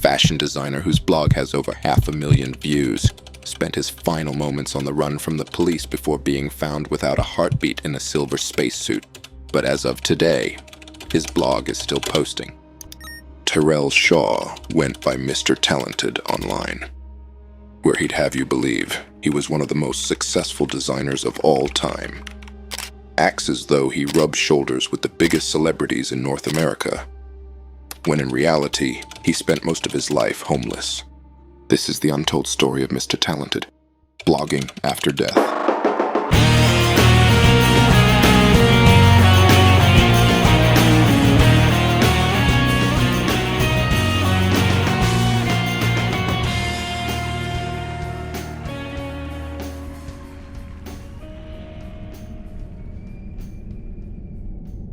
fashion designer whose blog has over 500,000 views, spent his final moments on the run from the police before being found without a heartbeat in a silver spacesuit. But as of today, his blog is still posting. Tyrell Shaw went by Mr. Talented online, where he'd have you believe he was one of the most successful designers of all time. Acts as though he rubbed shoulders with the biggest celebrities in North America, when in reality, he spent most of his life homeless. This is the untold story of Mr. Talented, blogging after death.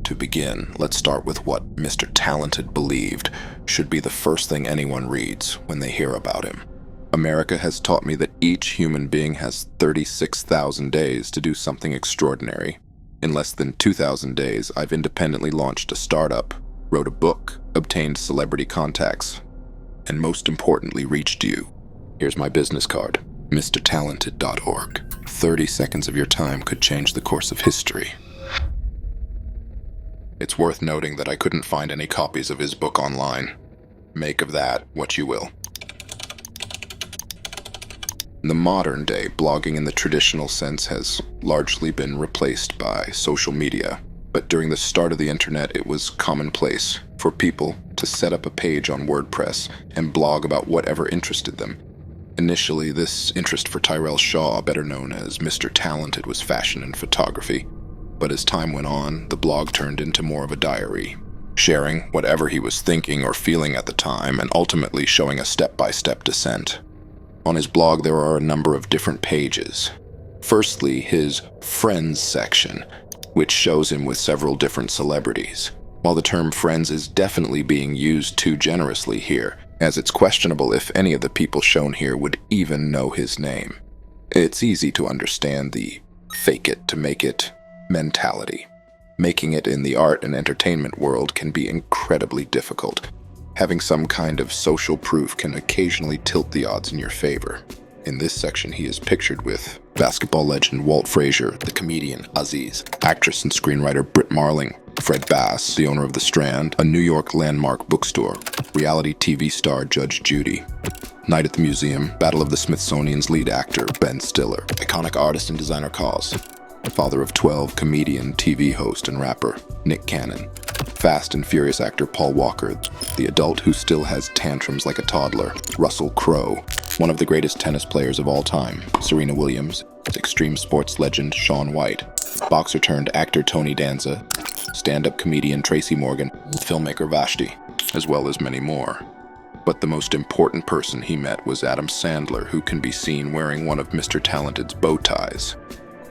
To begin, let's start with what Mr. Talented believed should be the first thing anyone reads when they hear about him. America has taught me that each human being has 36,000 days to do something extraordinary. In less than 2,000 days, I've independently launched a startup, wrote a book, obtained celebrity contacts, and most importantly, reached you. Here's my business card, MrTalented.org. 30 seconds of your time could change the course of history. It's worth noting that I couldn't find any copies of his book online. Make of that what you will. In the modern day, blogging in the traditional sense has largely been replaced by social media. But during the start of the internet, it was commonplace for people to set up a page on WordPress and blog about whatever interested them. Initially, this interest for Tyrell Shaw, better known as Mr. Talented, was fashion and photography. But as time went on, the blog turned into more of a diary, sharing whatever he was thinking or feeling at the time and ultimately showing a step-by-step descent. On his blog, there are a number of different pages. Firstly, his Friends section, which shows him with several different celebrities. While the term friends is definitely being used too generously here, as it's questionable if any of the people shown here would even know his name. It's easy to understand the fake it to make it mentality. Making it in the art and entertainment world can be incredibly difficult. Having some kind of social proof can occasionally tilt the odds in your favor. In this section, he is pictured with basketball legend Walt Frazier, the comedian Aziz, actress and screenwriter Britt Marling, Fred Bass, the owner of The Strand, a New York landmark bookstore, reality TV star Judge Judy, Night at the Museum, Battle of the Smithsonian's lead actor Ben Stiller, iconic artist and designer KAWS, father of 12, comedian, TV host, and rapper Nick Cannon, Fast and Furious actor Paul Walker, the adult who still has tantrums like a toddler, Russell Crowe, one of the greatest tennis players of all time, Serena Williams, extreme sports legend Shaun White, boxer turned actor Tony Danza, stand-up comedian Tracy Morgan, filmmaker Vashti, as well as many more. But the most important person he met was Adam Sandler, who can be seen wearing one of Mr. Talented's bow ties.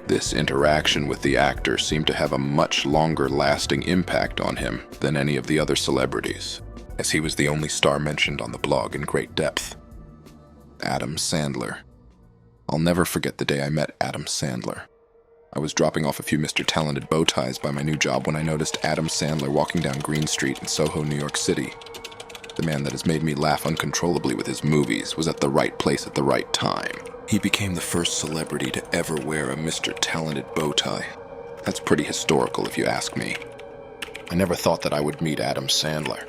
This interaction with the actor seemed to have a much longer-lasting impact on him than any of the other celebrities, as he was the only star mentioned on the blog in great depth. Adam Sandler. I'll never forget the day I met Adam Sandler. I was dropping off a few Mr. Talented bow ties by my new job when I noticed Adam Sandler walking down Green Street in Soho, New York City. The man that has made me laugh uncontrollably with his movies was at the right place at the right time. He became the first celebrity to ever wear a Mr. Talented bow tie. That's pretty historical if you ask me. I never thought that I would meet Adam Sandler,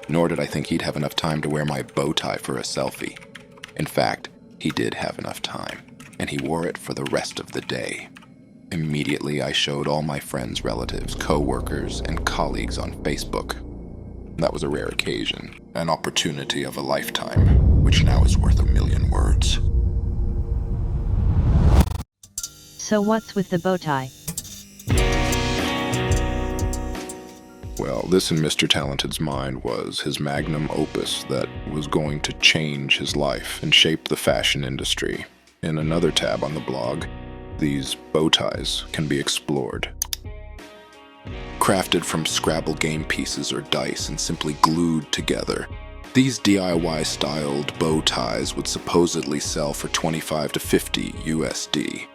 nor did I think he'd have enough time to wear my bow tie for a selfie. In fact, he did have enough time, and he wore it for the rest of the day. Immediately, I showed all my friends, relatives, co-workers, and colleagues on Facebook. That was a rare occasion, an opportunity of a lifetime, which now is worth 1,000,000 words. So what's with the bow tie? Well, this in Mr. Talented's mind was his magnum opus that was going to change his life and shape the fashion industry. In another tab on the blog, these bow ties can be explored. Crafted from Scrabble game pieces or dice and simply glued together, these DIY-styled bow ties would supposedly sell for $25 to $50 USD.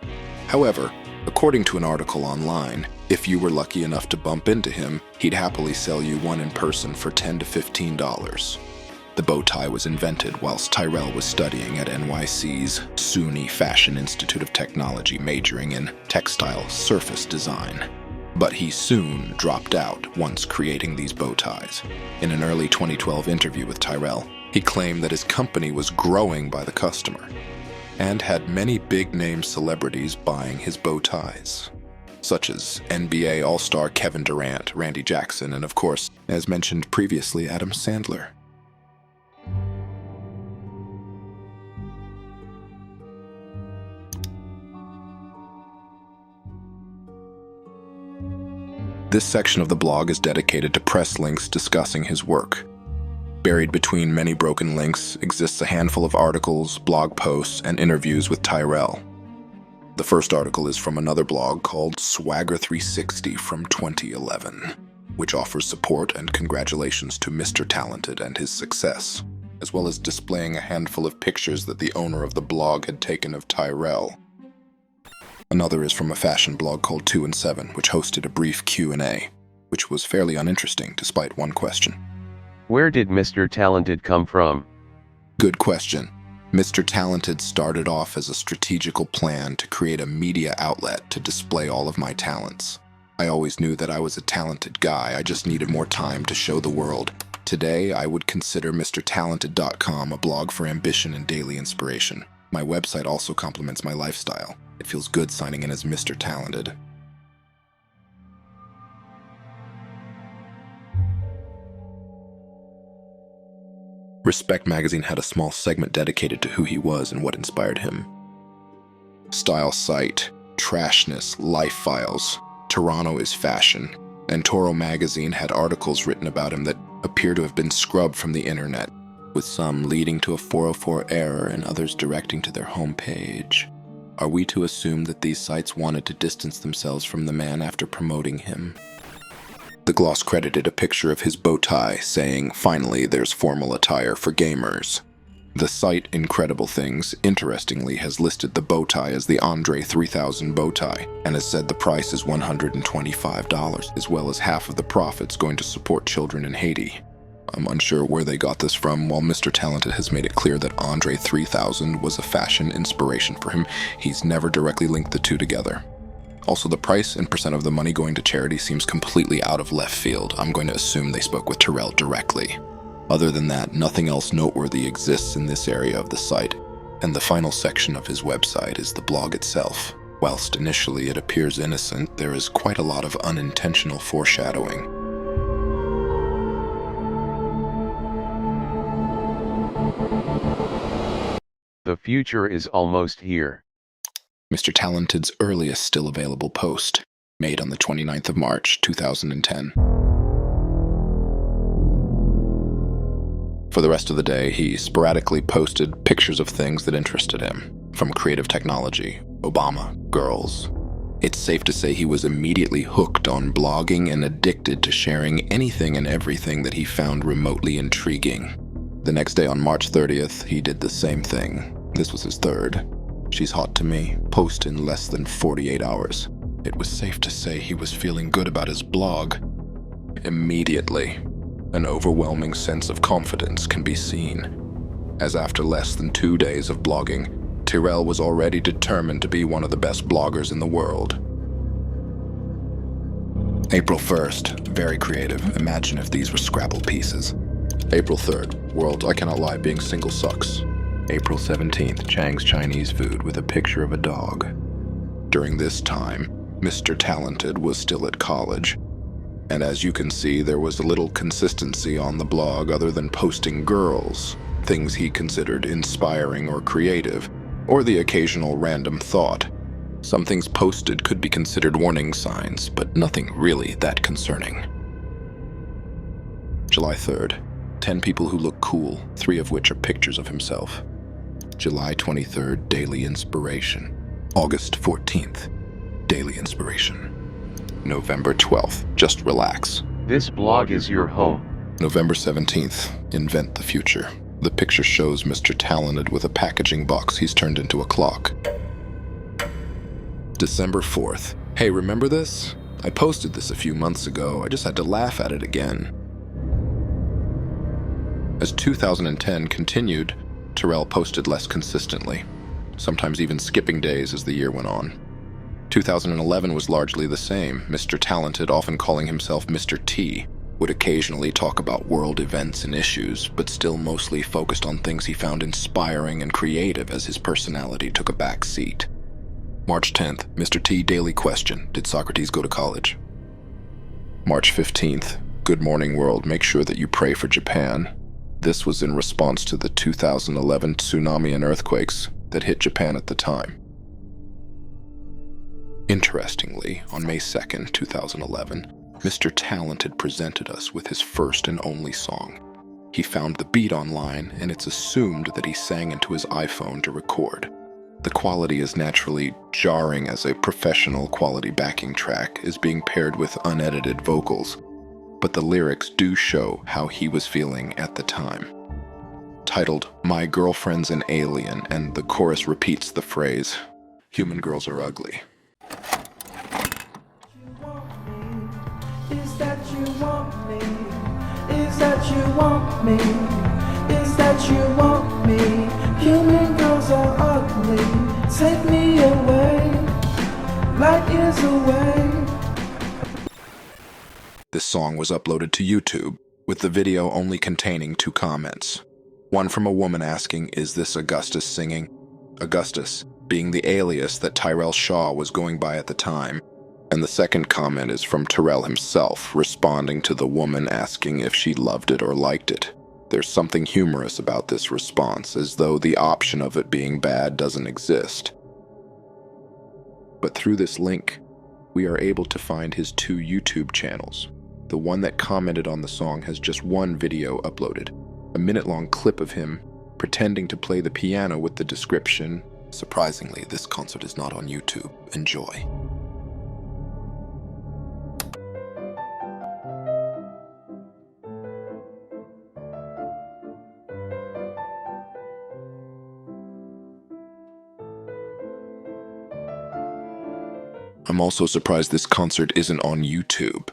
However, according to an article online, if you were lucky enough to bump into him, he'd happily sell you one in person for $10 to $15. The bow tie was invented whilst Tyrell was studying at NYC's SUNY Fashion Institute of Technology, majoring in textile surface design. But he soon dropped out once creating these bow ties. In an early 2012 interview with Tyrell, he claimed that his company was growing by the customer and had many big-name celebrities buying his bow ties, such as NBA All-Star Kevin Durant, Randy Jackson, and of course, as mentioned previously, Adam Sandler. This section of the blog is dedicated to press links discussing his work. Buried between many broken links exists a handful of articles, blog posts, and interviews with Tyrell. The first article is from another blog called Swagger 360 from 2011, which offers support and congratulations to Mr. Talented and his success, as well as displaying a handful of pictures that the owner of the blog had taken of Tyrell. Another is from a fashion blog called 2 and 7, which hosted a brief Q&A, which was fairly uninteresting despite one question. Where did Mr. Talented come from? Good question. Mr. Talented started off as a strategical plan to create a media outlet to display all of my talents. I always knew that I was a talented guy, I just needed more time to show the world. Today, I would consider Mr.Talented.com a blog for ambition and daily inspiration. My website also complements my lifestyle. It feels good signing in as Mr. Talented. Respect magazine had a small segment dedicated to who he was and what inspired him. Style Site, Trashness, Life Files, Toronto is Fashion, and Toro magazine had articles written about him that appear to have been scrubbed from the internet, with some leading to a 404 error and others directing to their homepage. Are we to assume that these sites wanted to distance themselves from the man after promoting him? The gloss credited a picture of his bow tie, saying, "Finally, there's formal attire for gamers." The site Incredible Things, interestingly, has listed the bow tie as the Andre 3000 bow tie, and has said the price is $125, as well as half of the profits going to support children in Haiti. I'm unsure where they got this from. While Mr. Talented has made it clear that Andre 3000 was a fashion inspiration for him, he's never directly linked the two together. Also, the price and percent of the money going to charity seems completely out of left field. I'm going to assume they spoke with Tyrell directly. Other than that, nothing else noteworthy exists in this area of the site, and the final section of his website is the blog itself. Whilst initially it appears innocent, there is quite a lot of unintentional foreshadowing. The future is almost here. Mr. Talented's earliest still available post, made on the 29th of March, 2010. For the rest of the day, he sporadically posted pictures of things that interested him, from creative technology, Obama, girls. It's safe to say he was immediately hooked on blogging and addicted to sharing anything and everything that he found remotely intriguing. The next day on March 30th, he did the same thing. This was his third. She's hot to me, post in less than 48 hours. It was safe to say he was feeling good about his blog. Immediately, an overwhelming sense of confidence can be seen, as after less than 2 days of blogging, Tyrell was already determined to be one of the best bloggers in the world. April 1st, very creative. Imagine if these were Scrabble pieces. April 3rd, world, I cannot lie, being single sucks. April 17th, Chang's Chinese food with a picture of a dog. During this time, Mr. Talented was still at college, and as you can see, there was little consistency on the blog other than posting girls, things he considered inspiring or creative, or the occasional random thought. Some things posted could be considered warning signs, but nothing really that concerning. July 3rd, 10 people who look cool, 3 of which are pictures of himself. July 23rd, daily inspiration. August 14th, daily inspiration. November 12th, just relax. This blog is your home. November 17th, invent the future. The picture shows Mr. Talented with a packaging box he's turned into a clock. December 4th, hey, remember this? I posted this a few months ago, I just had to laugh at it again. As 2010 continued, Terrell posted less consistently, sometimes even skipping days as the year went on. 2011 was largely the same. Mr. Talented, often calling himself Mr. T, would occasionally talk about world events and issues, but still mostly focused on things he found inspiring and creative as his personality took a back seat. March 10th, Mr. T daily question, did Socrates go to college? March 15th, good morning world, make sure that you pray for Japan. This was in response to the 2011 tsunami and earthquakes that hit Japan at the time. Interestingly, on May 2nd, 2011, Mr. Talented presented us with his first and only song. He found the beat online, and it's assumed that he sang into his iPhone to record. The quality is naturally jarring as a professional quality backing track is being paired with unedited vocals, but the lyrics do show how he was feeling at the time. Titled, My Girlfriend's an Alien, and the chorus repeats the phrase, human girls are ugly. Is that you want me? Is that you want me? Is that you want me? Human girls are ugly. Take me away, light years away. This song was uploaded to YouTube, with the video only containing 2 comments. One from a woman asking, is this Augustus singing? Augustus being the alias that Tyrell Shaw was going by at the time. And the second comment is from Terrell himself, responding to the woman asking if she loved it or liked it. There's something humorous about this response, as though the option of it being bad doesn't exist. But through this link, we are able to find his 2 YouTube channels. The one that commented on the song has just 1 video uploaded, a minute-long clip of him pretending to play the piano with the description, surprisingly, this concert is not on YouTube, enjoy. I'm also surprised this concert isn't on YouTube.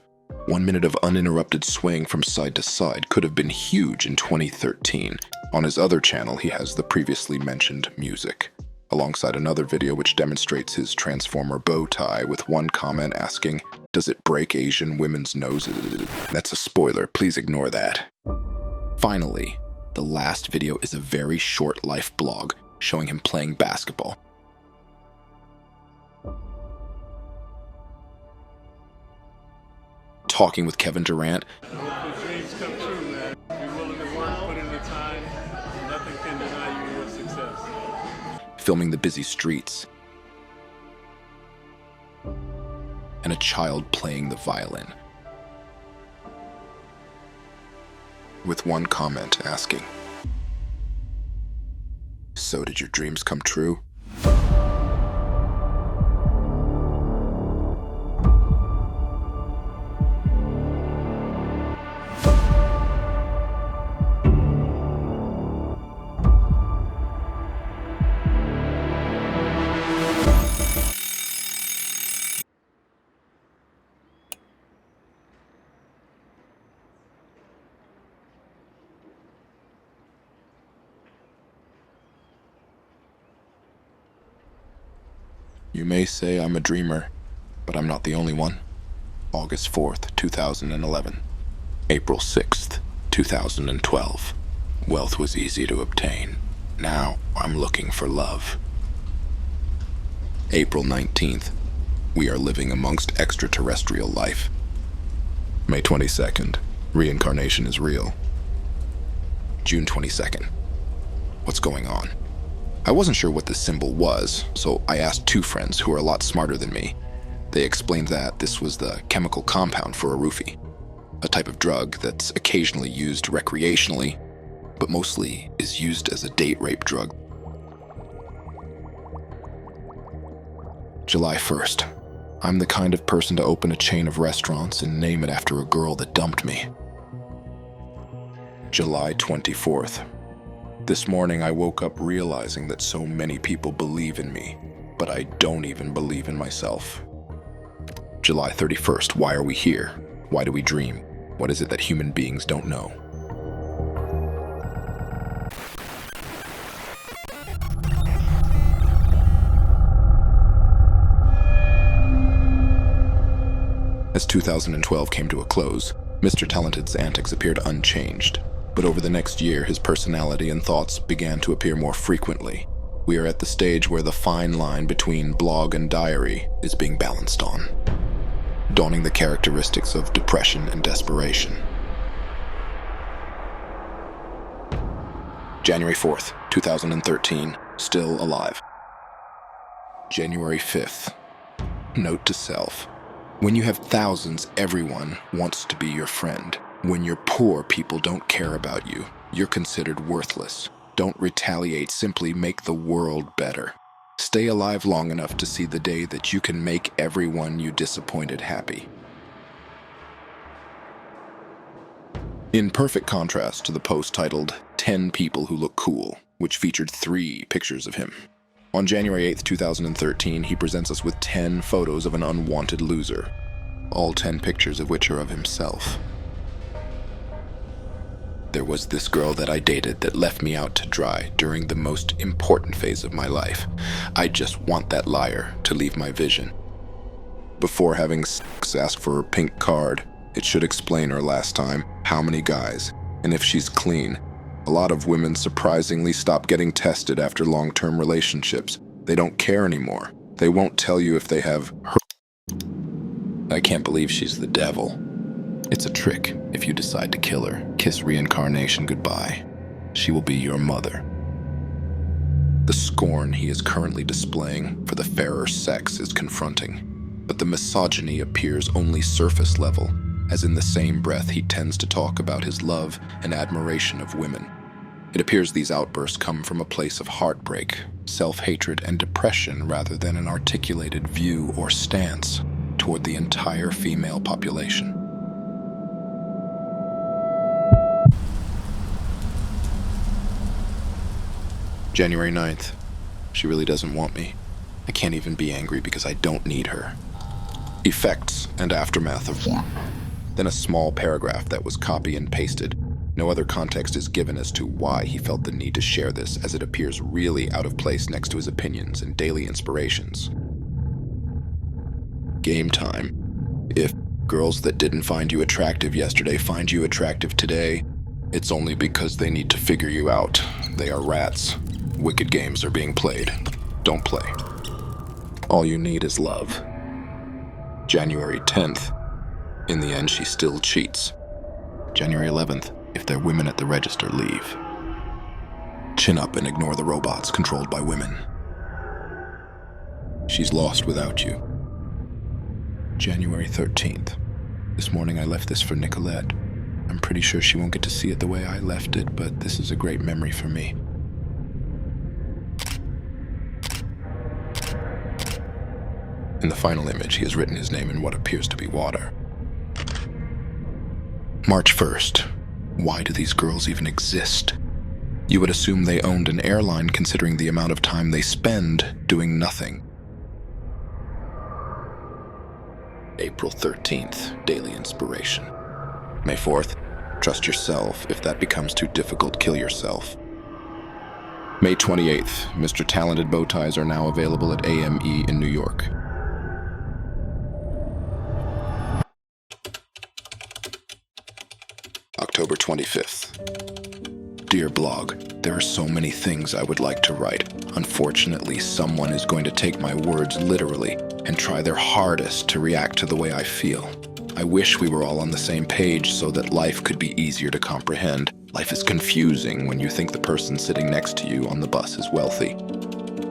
1 minute of uninterrupted swaying from side to side could have been huge in 2013. On his other channel, he has the previously mentioned music, alongside another video which demonstrates his Transformer bow tie with 1 comment asking, does it break Asian women's noses? That's a spoiler, please ignore that. Finally, the last video is a very short life blog showing him playing basketball. Talking with Kevin Durant, Hope your dreams come true, man. Be willing to work, put in the time. Nothing can deny you your success. filming the busy streets, and a child playing the violin, with 1 comment asking, so did your dreams come true? You may say I'm a dreamer, but I'm not the only one. August 4th, 2011. April 6th, 2012. Wealth was easy to obtain. Now I'm looking for love. April 19th. We are living amongst extraterrestrial life. May 22nd. Reincarnation is real. June 22nd. What's going on? I wasn't sure what this symbol was, so I asked 2 friends who are a lot smarter than me. They explained that this was the chemical compound for a roofie, a type of drug that's occasionally used recreationally, but mostly is used as a date rape drug. July 1st. I'm the kind of person to open a chain of restaurants and name it after a girl that dumped me. July 24th. This morning I woke up realizing that so many people believe in me, but I don't even believe in myself. July 31st. Why are we here? Why do we dream? What is it that human beings don't know? As 2012 came to a close, Mr. Talented's antics appeared unchanged, but over the next year his personality and thoughts began to appear more frequently. We are at the stage where the fine line between blog and diary is being balanced on, donning the characteristics of depression and desperation. January 4th, 2013, still alive. January 5th, note to self. When you have thousands, everyone wants to be your friend. When you're poor, people don't care about you. You're considered worthless. Don't retaliate, simply make the world better. Stay alive long enough to see the day that you can make everyone you disappointed happy. In perfect contrast to the post titled 10 People Who Look Cool, which featured 3 pictures of him. On January 8th, 2013, he presents us with 10 photos of an unwanted loser, all 10 pictures of which are of himself. There was this girl that I dated that left me out to dry during the most important phase of my life. I just want that liar to leave my vision. Before having sex, ask for her pink card. It should explain her last time, how many guys, and if she's clean. A lot of women surprisingly stop getting tested after long-term relationships. They don't care anymore. They won't tell you if they have her. I can't believe she's the devil. It's a trick if you decide to kill her. Kiss reincarnation goodbye. She will be your mother. The scorn he is currently displaying for the fairer sex is confronting, but the misogyny appears only surface level, as in the same breath he tends to talk about his love and admiration of women. It appears these outbursts come from a place of heartbreak, self-hatred, and depression rather than an articulated view or stance toward the entire female population. January 9th. She really doesn't want me. I can't even be angry because I don't need her. Effects and aftermath of war. Then a small paragraph that was copy and pasted. No other context is given as to why he felt the need to share this, as it appears really out of place next to his opinions and daily inspirations. Game time. If girls that didn't find you attractive yesterday find you attractive today, it's only because they need to figure you out. They are rats. Wicked games are being played. Don't play. All you need is love. January 10th. In the end, she still cheats. January 11th. If they're women at the register, leave. Chin up and ignore the robots controlled by women. She's lost without you. January 13th. This morning I left this for Nicolette. I'm pretty sure she won't get to see it the way I left it, but this is a great memory for me. In the final image, he has written his name in what appears to be water. March 1st. Why do these girls even exist? You would assume they owned an airline considering the amount of time they spend doing nothing. April 13th, daily inspiration. May 4th, trust yourself. If that becomes too difficult, kill yourself. May 28th, Mr. Talented bow ties are now available at AME in New York. October 25th. Dear blog, there are so many things I would like to write. Unfortunately, someone is going to take my words literally and try their hardest to react to the way I feel. I wish we were all on the same page so that life could be easier to comprehend. Life is confusing when you think the person sitting next to you on the bus is wealthy.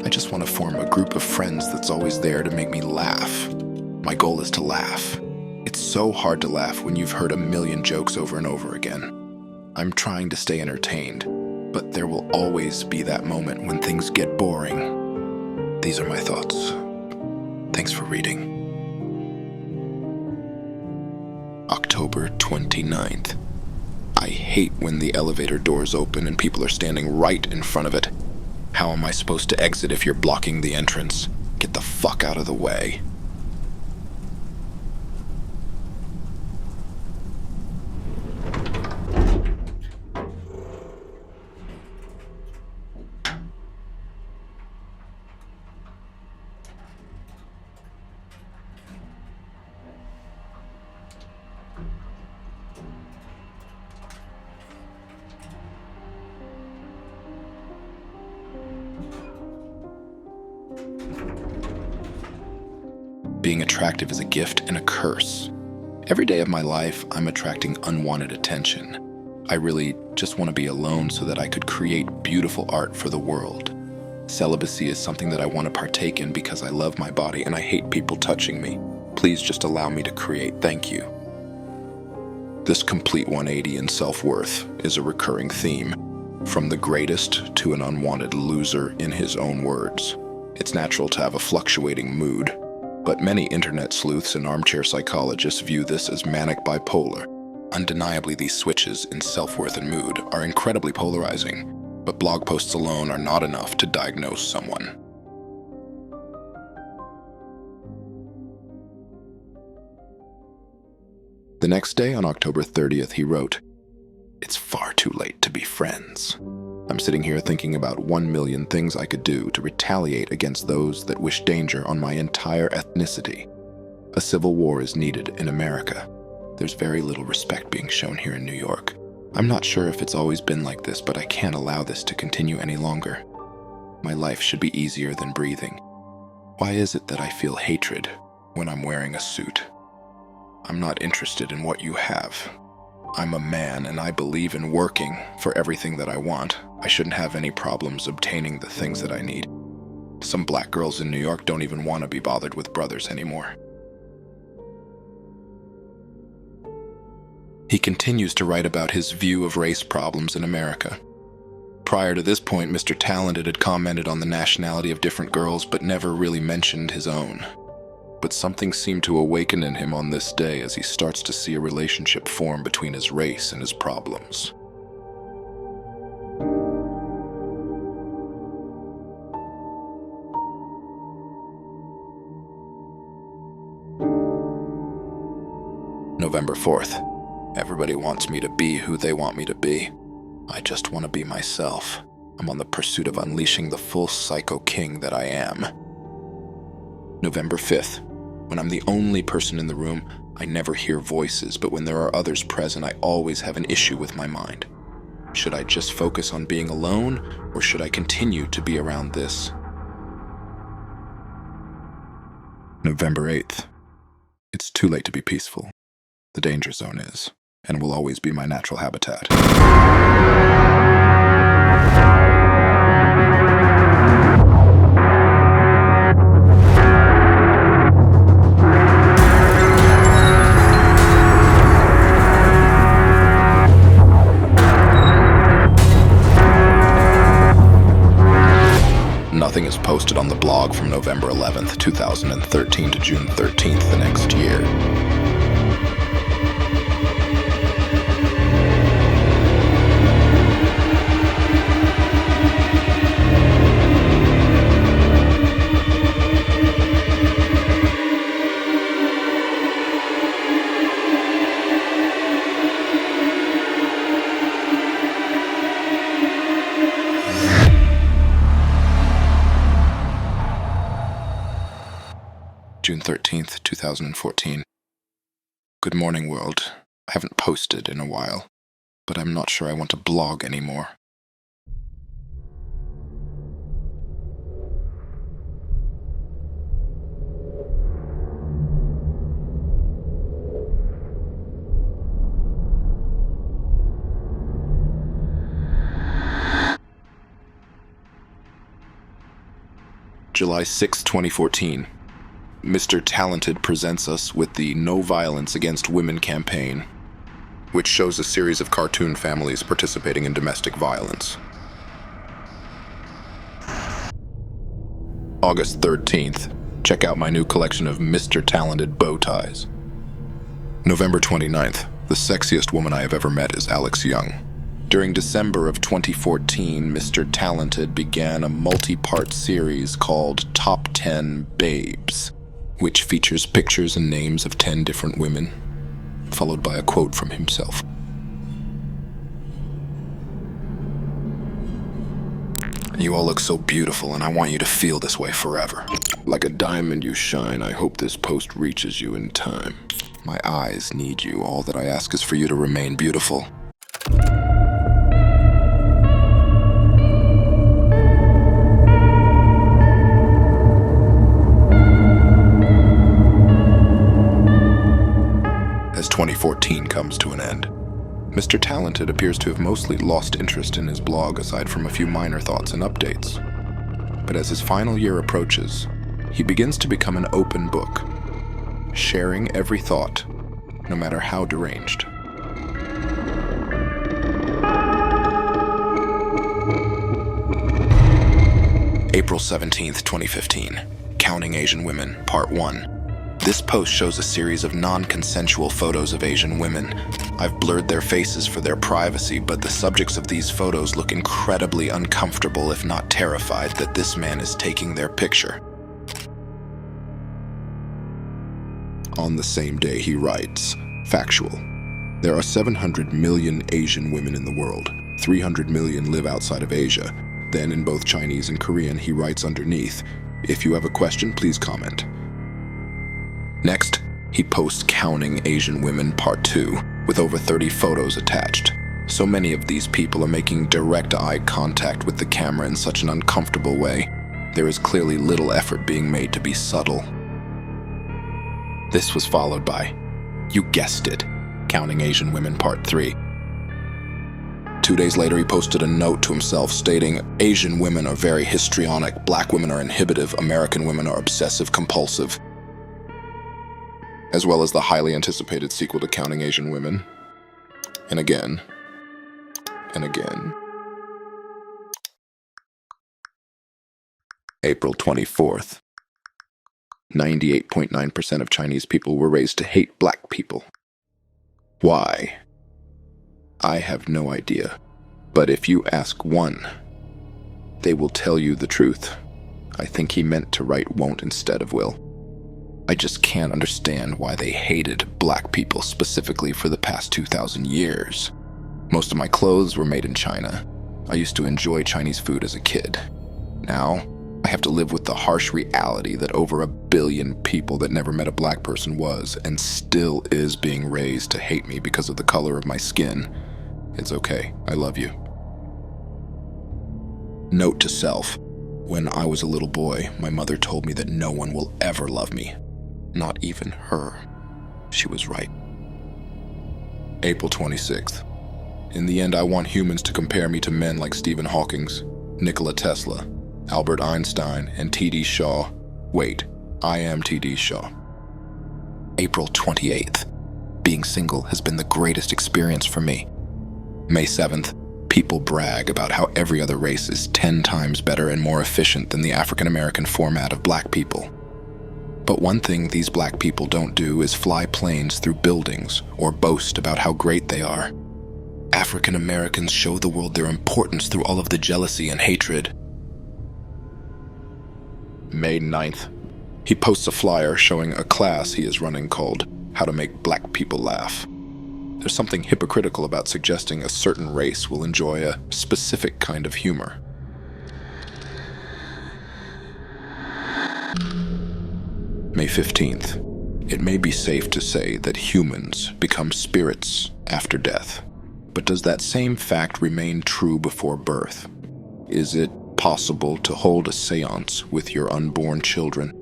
I just want to form a group of friends that's always there to make me laugh. My goal is to laugh. It's so hard to laugh when you've heard a million jokes over and over again. I'm trying to stay entertained, but there will always be that moment when things get boring. These are my thoughts. Thanks for reading. October 29th. I hate when the elevator doors open and people are standing right in front of it. How am I supposed to exit if you're blocking the entrance? Get the fuck out of the way. being attractive is a gift and a curse. Every day of my life, I'm attracting unwanted attention. I really just want to be alone so that I could create beautiful art for the world. Celibacy is something that I want to partake in because I love my body and I hate people touching me. Please just allow me to create. Thank you. This complete 180 in self-worth is a recurring theme, from the greatest to an unwanted loser in his own words. It's natural to have a fluctuating mood, but many internet sleuths and armchair psychologists view this as manic bipolar. Undeniably, these switches in self-worth and mood are incredibly polarizing, but blog posts alone are not enough to diagnose someone. The next day, on October 30th, he wrote, "It's far too late to be friends. I'm sitting here thinking about 1,000,000 things I could do to retaliate against those that wish danger on my entire ethnicity. A civil war is needed in America. There's very little respect being shown here in New York. I'm not sure if it's always been like this, but I can't allow this to continue any longer. My life should be easier than breathing. Why is it that I feel hatred when I'm wearing a suit? I'm not interested in what you have. I'm a man and I believe in working for everything that I want. I shouldn't have any problems obtaining the things that I need. Some black girls in New York don't even want to be bothered with brothers anymore." He continues to write about his view of race problems in America. Prior to this point, Mr. Talented had commented on the nationality of different girls but never really mentioned his own. But something seemed to awaken in him on this day as he starts to see a relationship form between his race and his problems. November 4th. Everybody wants me to be who they want me to be. I just want to be myself. I'm on the pursuit of unleashing the full psycho king that I am. November 5th. When I'm the only person in the room, I never hear voices, but when there are others present, I always have an issue with my mind. Should I just focus on being alone, or should I continue to be around this? November 8th. It's too late to be peaceful. The danger zone is, and will always be my natural habitat. Nothing is posted on the blog from November 11th, 2013 to June 13th the next year. June 13th, 2014. Good morning, world. I haven't posted in a while, but I'm not sure I want to blog anymore. July 6, 2014. Mr. Talented presents us with the No Violence Against Women campaign, which shows a series of cartoon families participating in domestic violence. August 13th. Check out my new collection of Mr. Talented bow ties. November 29th. The sexiest woman I have ever met is Alex Young. During December of 2014, Mr. Talented began a multi-part series called Top 10 Babes, which features pictures and names of 10 different women, followed by a quote from himself. You all look so beautiful, and I want you to feel this way forever. Like a diamond you shine. I hope this post reaches you in time. My eyes need you. All that I ask is for you to remain beautiful. as 2014 comes to an end. Mr. Talented appears to have mostly lost interest in his blog aside from a few minor thoughts and updates. But as his final year approaches, he begins to become an open book, sharing every thought, no matter how deranged. April 17th, 2015. Counting Asian Women, Part 1. This post shows a series of non-consensual photos of Asian women. I've blurred their faces for their privacy, but the subjects of these photos look incredibly uncomfortable, if not terrified, that this man is taking their picture. On the same day, he writes, factual. There are 700 million Asian women in the world. 300 million live outside of Asia. Then, in both Chinese and Korean, he writes underneath, if you have a question, please comment. Next, he posts Counting Asian Women Part 2, with over 30 photos attached. So many of these people are making direct eye contact with the camera in such an uncomfortable way. There is clearly little effort being made to be subtle. This was followed by, you guessed it, Counting Asian Women Part 3. 2 days later, he posted a note to himself stating, Asian women are very histrionic, black women are inhibitive, American women are obsessive-compulsive. As well as the highly anticipated sequel to Counting Asian Women. And again. And again. April 24th. 98.9% of Chinese people were raised to hate black people. Why? I have no idea. But if you ask one, they will tell you the truth. I think he meant to write won't instead of will. I just can't understand why they hated black people specifically for the past 2,000 years. Most of my clothes were made in China. I used to enjoy Chinese food as a kid. Now, I have to live with the harsh reality that over 1 billion people that never met a black person was and still is being raised to hate me because of the color of my skin. It's okay, I love you. Note to self. When I was a little boy, my mother told me that no one will ever love me. Not even her. She was right. April 26th. In the end, I want humans to compare me to men like Stephen Hawking, Nikola Tesla, Albert Einstein, and T.D. Shaw. Wait, I am T.D. Shaw. April 28th. Being single has been the greatest experience for me. May 7th. People brag about how every other race is 10 times better and more efficient than the African American format of black people. But one thing these black people don't do is fly planes through buildings or boast about how great they are. African Americans show the world their importance through all of the jealousy and hatred. May 9th. He posts a flyer showing a class he is running called How to Make Black People Laugh. There's something hypocritical about suggesting a certain race will enjoy a specific kind of humor. May 15th. It may be safe to say that humans become spirits after death. But does that same fact remain true before birth? Is it possible to hold a seance with your unborn children?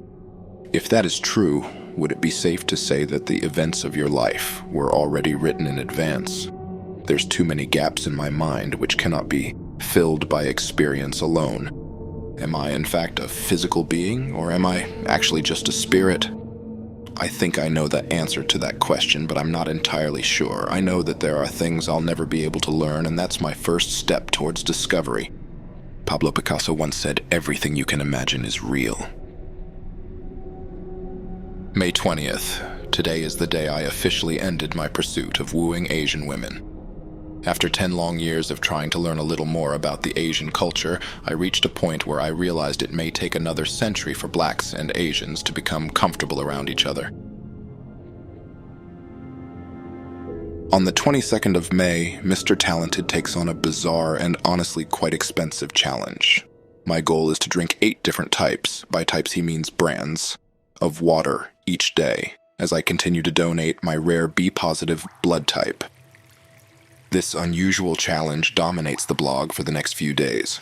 If that is true, would it be safe to say that the events of your life were already written in advance? There's too many gaps in my mind which cannot be filled by experience alone. Am I in fact a physical being, or am I actually just a spirit? I think I know the answer to that question, but I'm not entirely sure. I know that there are things I'll never be able to learn, and that's my first step towards discovery. Pablo Picasso once said, everything you can imagine is real. May 20th. Today is the day I officially ended my pursuit of wooing Asian women. After 10 long years of trying to learn a little more about the Asian culture, I reached a point where I realized it may take another century for blacks and Asians to become comfortable around each other. On the 22nd of May, Mr. Talented takes on a bizarre and honestly quite expensive challenge. My goal is to drink 8 different types, by types he means brands, of water each day, as I continue to donate my rare B-positive blood type. This unusual challenge dominates the blog for the next few days.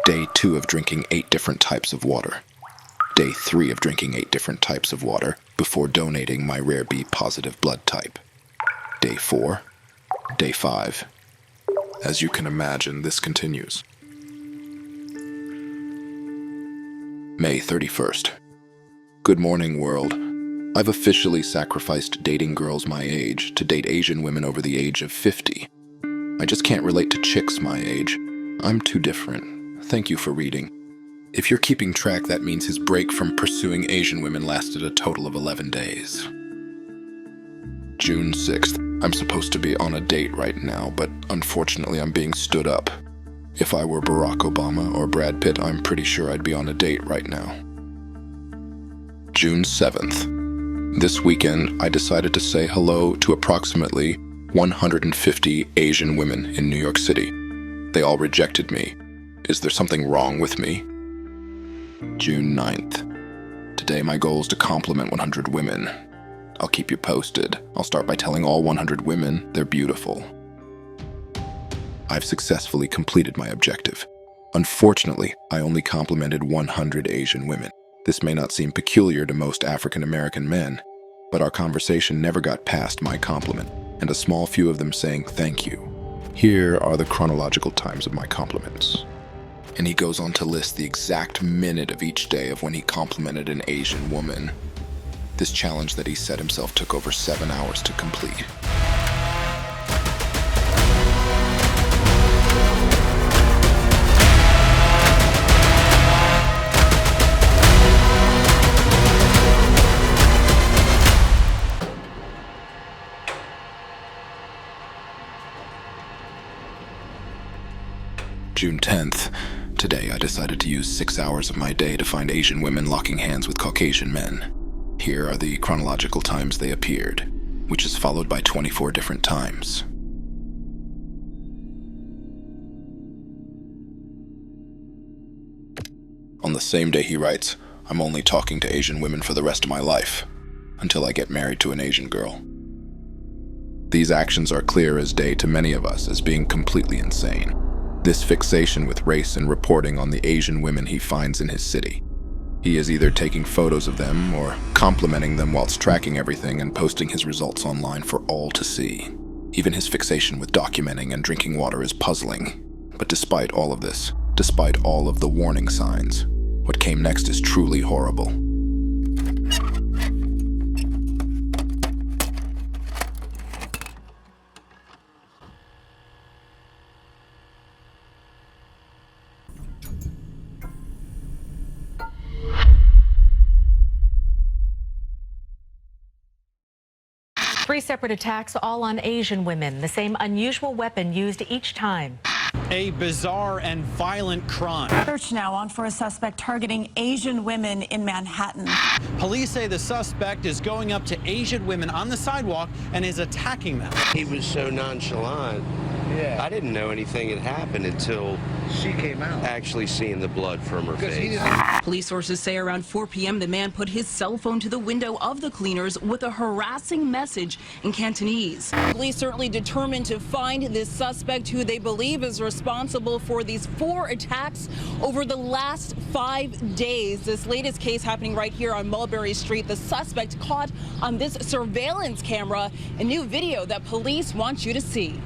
Day 2 of drinking 8 different types of water. Day 3 of drinking 8 different types of water before donating my rare B-positive blood type. Day 4. Day 5. As you can imagine, this continues. May 31st. Good morning, world. I've officially sacrificed dating girls my age to date Asian women over the age of 50. I just can't relate to chicks my age. I'm too different. Thank you for reading. If you're keeping track, that means his break from pursuing Asian women lasted a total of 11 days. June 6th. I'm supposed to be on a date right now, but unfortunately I'm being stood up. If I were Barack Obama or Brad Pitt, I'm pretty sure I'd be on a date right now. June 7th. This weekend, I decided to say hello to approximately 150 Asian women in New York City. They all rejected me. Is there something wrong with me? June 9th. Today my goal is to compliment 100 women. I'll keep you posted. I'll start by telling all 100 women they're beautiful. I've successfully completed my objective. Unfortunately, I only complimented 100 Asian women. This may not seem peculiar to most African American men, but our conversation never got past my compliment, and a small few of them saying thank you. Here are the chronological times of my compliments. And he goes on to list the exact minute of each day of when he complimented an Asian woman. This challenge that he set himself took over 7 hours to complete. June 10th. Today I decided to use 6 hours of my day to find Asian women locking hands with Caucasian men. Here are the chronological times they appeared, which is followed by 24 different times. On the same day he writes, I'm only talking to Asian women for the rest of my life, until I get married to an Asian girl. These actions are clear as day to many of us as being completely insane. This fixation with race and reporting on the Asian women he finds in his city. He is either taking photos of them or complimenting them whilst tracking everything and posting his results online for all to see. Even his fixation with documenting and drinking water is puzzling. But despite all of this, despite all of the warning signs, what came next is truly horrible. Three separate attacks, all on Asian women. The same unusual weapon used each time. A bizarre and violent crime. Search now on for a suspect targeting Asian women in Manhattan. Police say the suspect is going up to Asian women on the sidewalk and is attacking them. He was so nonchalant. Yeah. I didn't know anything had happened until She came out. actually seeing the blood from her Because he face. didn't. Police sources say around 4 p.m. the man put his cell phone to the window of the cleaners with a harassing message in Cantonese. Police certainly determined to find this suspect who they believe is responsible for these 4 attacks over the last 5 days. This latest case happening right here on Mulberry Street. The suspect caught on this surveillance camera, a new video that police want you to see.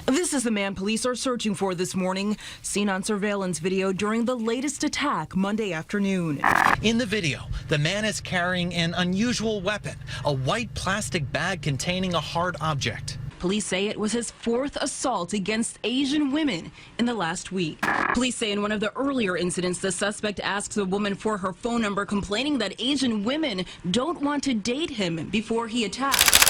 This is the man police are searching for this morning, seen on surveillance video during the latest attack Monday afternoon. In the video, the man is carrying an unusual weapon, a white plastic bag containing a hard object. Police say it was his 4th assault against Asian women in the last week. Police say in one of the earlier incidents, the suspect asks a woman for her phone number, complaining that Asian women don't want to date him before he attacks.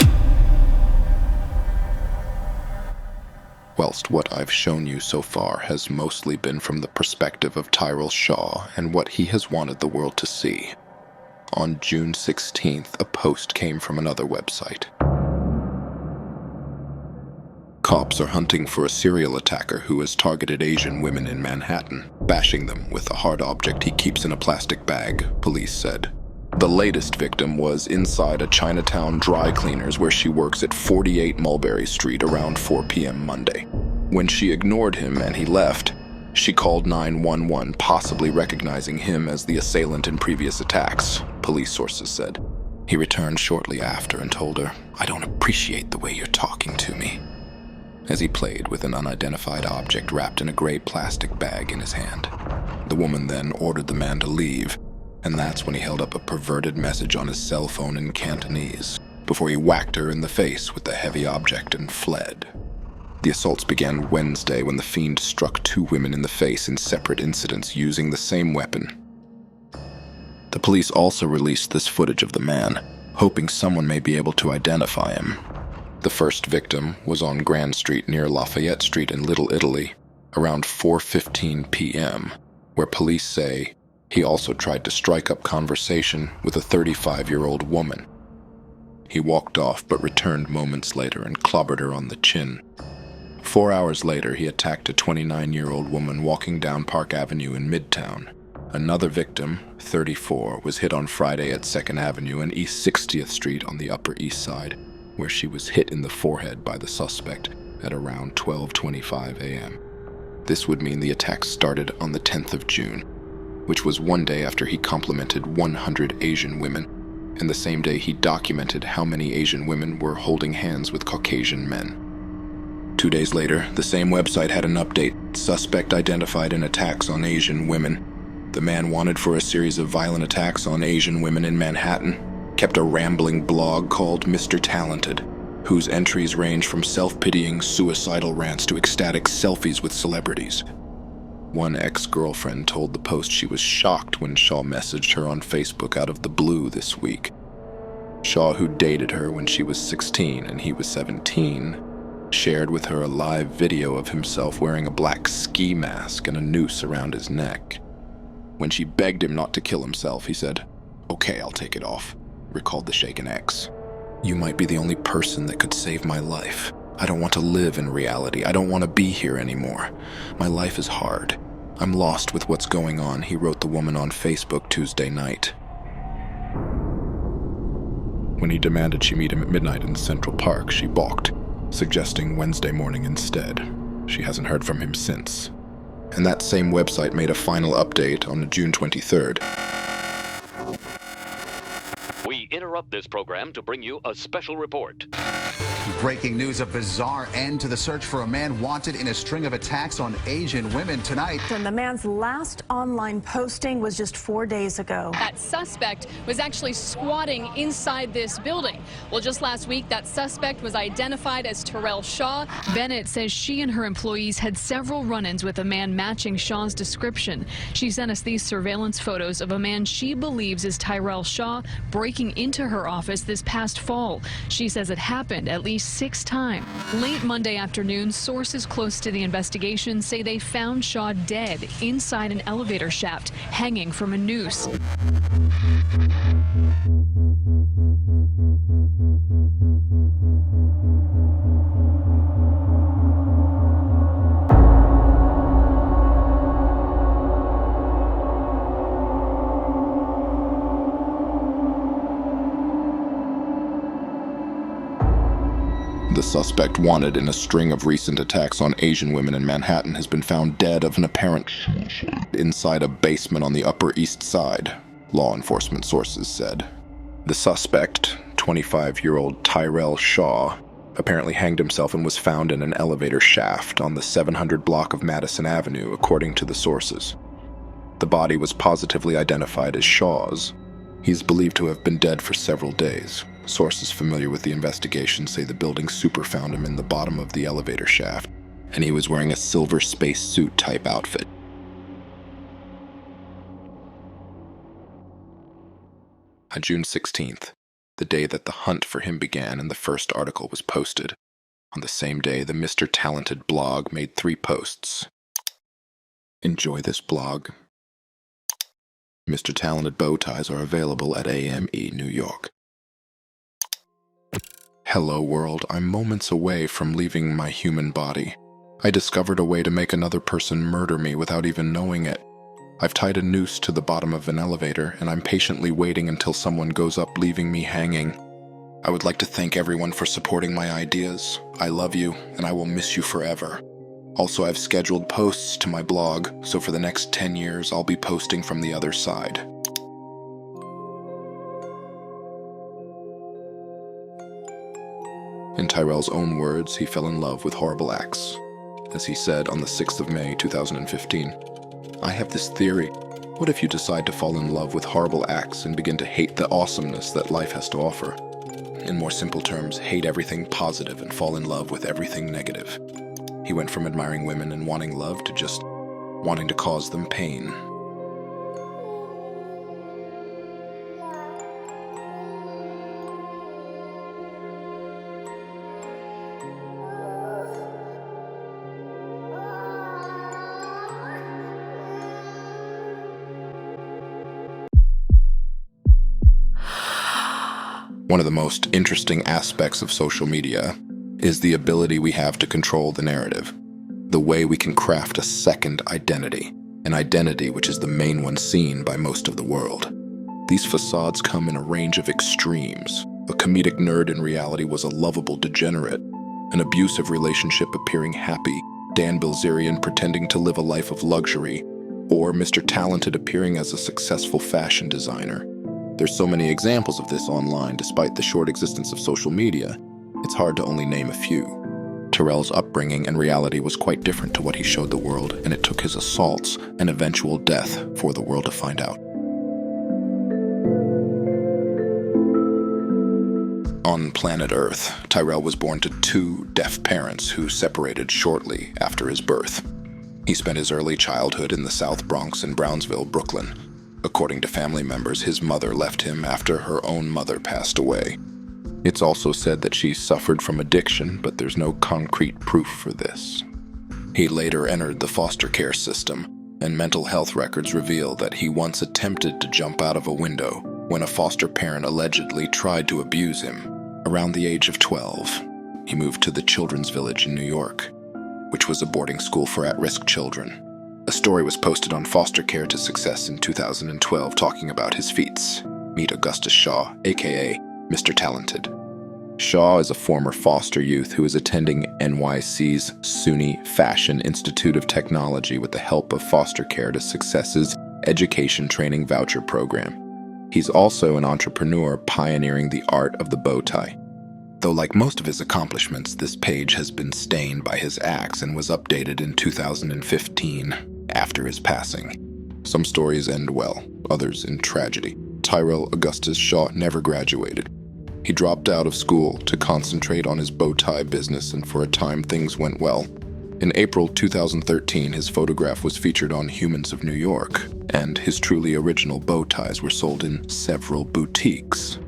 Whilst what I've shown you so far has mostly been from the perspective of Tyrell Shaw and what he has wanted the world to see, on June 16th, a post came from another website. Cops are hunting for a serial attacker who has targeted Asian women in Manhattan, bashing them with a hard object he keeps in a plastic bag, police said. The latest victim was inside a Chinatown dry cleaners where she works at 48 Mulberry Street around 4 p.m. Monday. When she ignored him and he left, she called 911, possibly recognizing him as the assailant in previous attacks, police sources said. He returned shortly after and told her, "I don't appreciate the way you're talking to me," as he played with an unidentified object wrapped in a gray plastic bag in his hand. The woman then ordered the man to leave, and that's when he held up a perverted message on his cell phone in Cantonese, before he whacked her in the face with the heavy object and fled. The assaults began Wednesday when the fiend struck 2 women in the face in separate incidents using the same weapon. The police also released this footage of the man, hoping someone may be able to identify him. The first victim was on Grand Street near Lafayette Street in Little Italy, around 4:15 p.m., where police say he also tried to strike up conversation with a 35-year-old woman. He walked off but returned moments later and clobbered her on the chin. 4 hours later, he attacked a 29-year-old woman walking down Park Avenue in Midtown. Another victim, 34, was hit on Friday at 2nd Avenue and East 60th Street on the Upper East Side, where she was hit in the forehead by the suspect at around 12:25 a.m. This would mean the attack started on the 10th of June, which was one day after he complimented 100 Asian women, and the same day he documented how many Asian women were holding hands with Caucasian men. 2 days later, the same website had an update. Suspect identified in attacks on Asian women. The man wanted for a series of violent attacks on Asian women in Manhattan kept a rambling blog called Mr.Talented, whose entries range from self-pitying, suicidal rants to ecstatic selfies with celebrities. One ex-girlfriend told the Post she was shocked when Shaw messaged her on Facebook out of the blue this week. Shaw, who dated her when she was 16 and he was 17, shared with her a live video of himself wearing a black ski mask and a noose around his neck. When she begged him not to kill himself, he said, "Okay, I'll take it off," recalled the shaken ex. "You might be the only person that could save my life. I don't want to live in reality. I don't want to be here anymore. My life is hard. I'm lost with what's going on," he wrote the woman on Facebook Tuesday night. When he demanded she meet him at midnight in Central Park, she balked, suggesting Wednesday morning instead. She hasn't heard from him since. And that same website made a final update on June 23rd. We interrupt this program to bring you a special report. Breaking news, a bizarre end to the search for a man wanted in a string of attacks on Asian women tonight. And the man's last online posting was just 4 days ago. That suspect was actually squatting inside this building. Well, just last week, that suspect was identified as Tyrell Shaw. Bennett says she and her employees had several run-ins with a man matching Shaw's description. She sent us these surveillance photos of a man she believes is Tyrell Shaw breaking into her office this past fall. She says it happened at least 6 times. Late Monday afternoon, sources close to the investigation say they found Shaw dead inside an elevator shaft, hanging from a noose. The suspect wanted in a string of recent attacks on Asian women in Manhattan has been found dead of an apparent inside a basement on the Upper East Side, law enforcement sources said. The suspect, 25-year-old Tyrell Shaw, apparently hanged himself and was found in an elevator shaft on the 700 block of Madison Avenue, according to the sources. The body was positively identified as Shaw's. He's believed to have been dead for several days. Sources familiar with the investigation say the building super found him in the bottom of the elevator shaft, and he was wearing a silver spacesuit type outfit. On June 16th, the day that the hunt for him began and the first article was posted, on the same day the Mr.Talented blog made 3 posts. Enjoy this blog. Mr. Talented bow ties are available at AME New York. Hello world, I'm moments away from leaving my human body. I discovered a way to make another person murder me without even knowing it. I've tied a noose to the bottom of an elevator, and I'm patiently waiting until someone goes up, leaving me hanging. I would like to thank everyone for supporting my ideas. I love you, and I will miss you forever. Also, I've scheduled posts to my blog, so for the next 10 years, I'll be posting from the other side. In Tyrell's own words, he fell in love with horrible acts. As he said on the 6th of May, 2015, "I have this theory. What if you decide to fall in love with horrible acts and begin to hate the awesomeness that life has to offer? In more simple terms, hate everything positive and fall in love with everything negative." He went from admiring women and wanting love to just wanting to cause them pain. One of the most interesting aspects of social media is the ability we have to control the narrative. The way we can craft a second identity, an identity which is the main one seen by most of the world. These facades come in a range of extremes. A comedic nerd in reality was a lovable degenerate, an abusive relationship appearing happy, Dan Bilzerian pretending to live a life of luxury, or Mr. Talented appearing as a successful fashion designer. There's so many examples of this online despite the short existence of social media, it's hard to only name a few. Tyrell's upbringing and reality was quite different to what he showed the world, and it took his assaults and eventual death for the world to find out. On planet Earth, Tyrell was born to 2 deaf parents who separated shortly after his birth. He spent his early childhood in the South Bronx in Brownsville, Brooklyn. According to family members, his mother left him after her own mother passed away. It's also said that she suffered from addiction, but there's no concrete proof for this. He later entered the foster care system, and mental health records reveal that he once attempted to jump out of a window when a foster parent allegedly tried to abuse him. Around the age of 12, he moved to the Children's Village in New York, which was a boarding school for at-risk children. A story was posted on Foster Care to Success in 2012 talking about his feats. Meet Augustus Shaw, aka Mr. Talented. Shaw is a former foster youth who is attending NYC's SUNY Fashion Institute of Technology with the help of Foster Care to Success's Education Training Voucher Program. He's also an entrepreneur pioneering the art of the bow tie. Though like most of his accomplishments, this page has been stained by his acts and was updated in 2015 after his passing. Some stories end well, others in tragedy. Tyrell Augustus Shaw never graduated. He dropped out of school to concentrate on his bow tie business, and for a time things went well. In April 2013, his photograph was featured on Humans of New York, and his truly original bow ties were sold in several boutiques.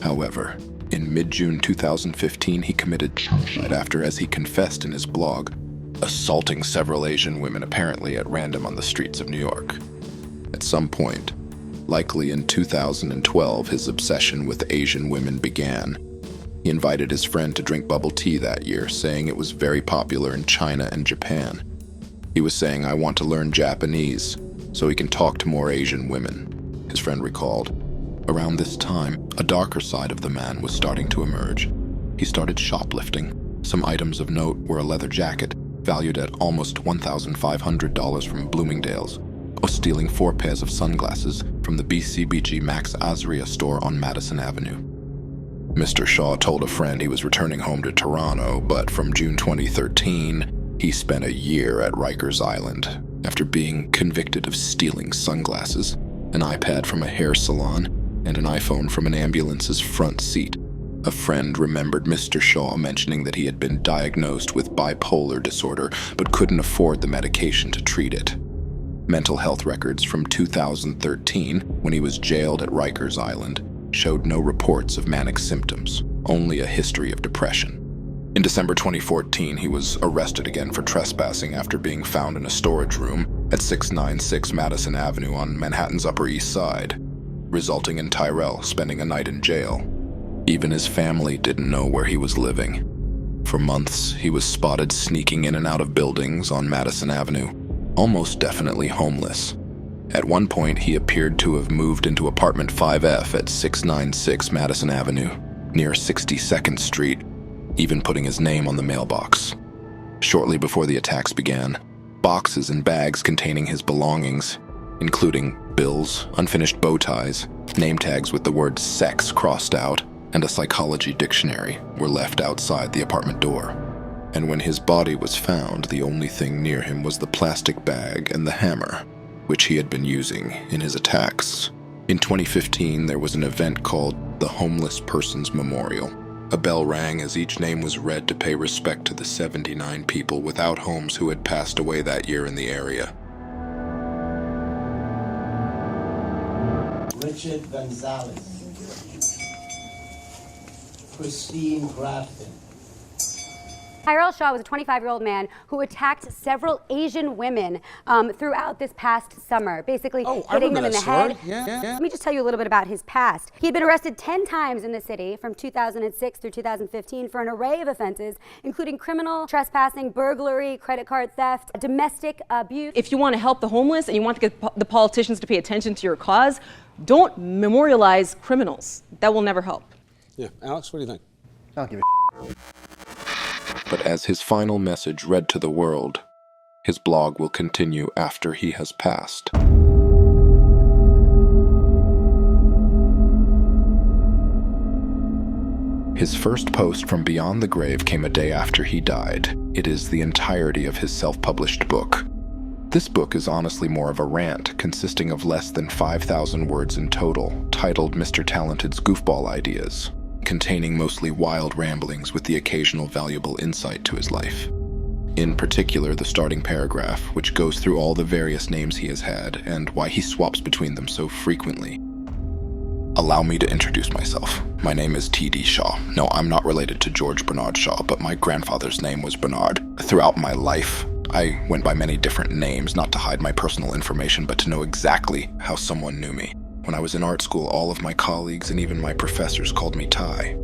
However, in mid-June 2015, he committed suicide after, as he confessed in his blog, assaulting several Asian women apparently at random on the streets of New York. At some point, likely in 2012, his obsession with Asian women began. He invited his friend to drink bubble tea that year, saying it was very popular in China and Japan. He was saying, "I want to learn Japanese so he can talk to more Asian women," his friend recalled. Around this time, a darker side of the man was starting to emerge. He started shoplifting. Some items of note were a leather jacket, valued at almost $1,500 from Bloomingdale's, or stealing 4 pairs of sunglasses from the BCBG Max Azria store on Madison Avenue. Mr. Shaw told a friend he was returning home to Toronto, but from June 2013, he spent a year at Rikers Island after being convicted of stealing sunglasses, an iPad from a hair salon, and an iPhone from an ambulance's front seat. A friend remembered Mr. Shaw mentioning that he had been diagnosed with bipolar disorder but couldn't afford the medication to treat it. Mental health records from 2013, when he was jailed at Rikers Island, showed no reports of manic symptoms, only a history of depression. In December 2014, he was arrested again for trespassing after being found in a storage room at 696 Madison Avenue on Manhattan's Upper East Side, resulting in Tyrell spending a night in jail. Even his family didn't know where he was living. For months, he was spotted sneaking in and out of buildings on Madison Avenue, almost definitely homeless. At one point, he appeared to have moved into apartment 5F at 696 Madison Avenue, near 62nd Street, even putting his name on the mailbox. Shortly before the attacks began, boxes and bags containing his belongings, including bills, unfinished bow ties, name tags with the word sex crossed out, and a psychology dictionary were left outside the apartment door. And when his body was found, the only thing near him was the plastic bag and the hammer, which he had been using in his attacks. In 2015, there was an event called the Homeless Persons Memorial. A bell rang as each name was read to pay respect to the 79 people without homes who had passed away that year in the area. Richard Gonzalez, Christine Grafton. Tyrell Shaw was a 25-year-old man who attacked several Asian women throughout this past summer, basically hitting them in the head. Yeah. Let me just tell you a little bit about his past. He had been arrested 10 times in the city from 2006 through 2015 for an array of offenses, including criminal trespassing, burglary, credit card theft, domestic abuse. If you want to help the homeless and you want to get the politicians to pay attention to your cause, don't memorialize criminals. That will never help. Yeah, Alex, what do you think? I don't give a But as his final message read to the world, his blog will continue after he has passed. His first post from Beyond the Grave came a day after he died. It is the entirety of his self-published book. This book is honestly more of a rant, consisting of less than 5,000 words in total, titled Mr. Talented's Goofball Ideas, containing mostly wild ramblings with the occasional valuable insight to his life. In particular, the starting paragraph, which goes through all the various names he has had and why he swaps between them so frequently. Allow me to introduce myself. My name is T.D. Shaw. No, I'm not related to George Bernard Shaw, but my grandfather's name was Bernard. Throughout my life, I went by many different names, not to hide my personal information, but to know exactly how someone knew me. When I was in art school, all of my colleagues and even my professors called me Ty.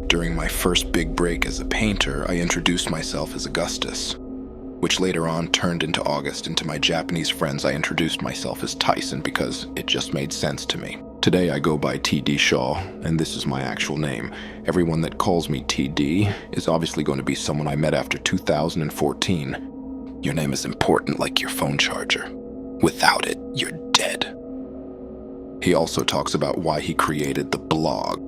During my first big break as a painter, I introduced myself as Augustus, which later on turned into August, and to my Japanese friends I introduced myself as Tyson because it just made sense to me. Today I go by T.D. Shaw, and this is my actual name. Everyone that calls me T.D. is obviously going to be someone I met after 2014. Your name is important like your phone charger. Without it, you're dead. He also talks about why he created the blog.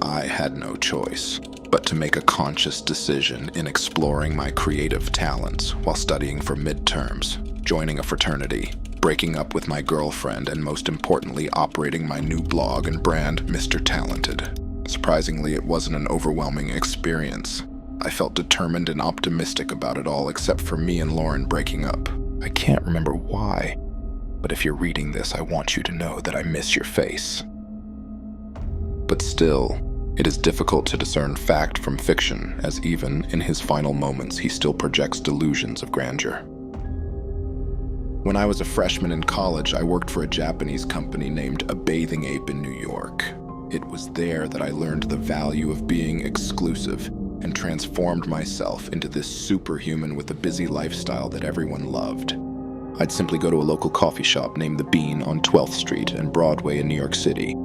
I had no choice but to make a conscious decision in exploring my creative talents while studying for midterms, joining a fraternity, breaking up with my girlfriend, and most importantly, operating my new blog and brand, Mr. Talented. Surprisingly, it wasn't an overwhelming experience. I felt determined and optimistic about it all, except for me and Lauren breaking up. I can't remember why. But if you're reading this, I want you to know that I miss your face. But still, it is difficult to discern fact from fiction, as even in his final moments, he still projects delusions of grandeur. When I was a freshman in college, I worked for a Japanese company named A Bathing Ape in New York. It was there that I learned the value of being exclusive and transformed myself into this superhuman with a busy lifestyle that everyone loved. I'd simply go to a local coffee shop named The Bean on 12th Street and Broadway in New York City,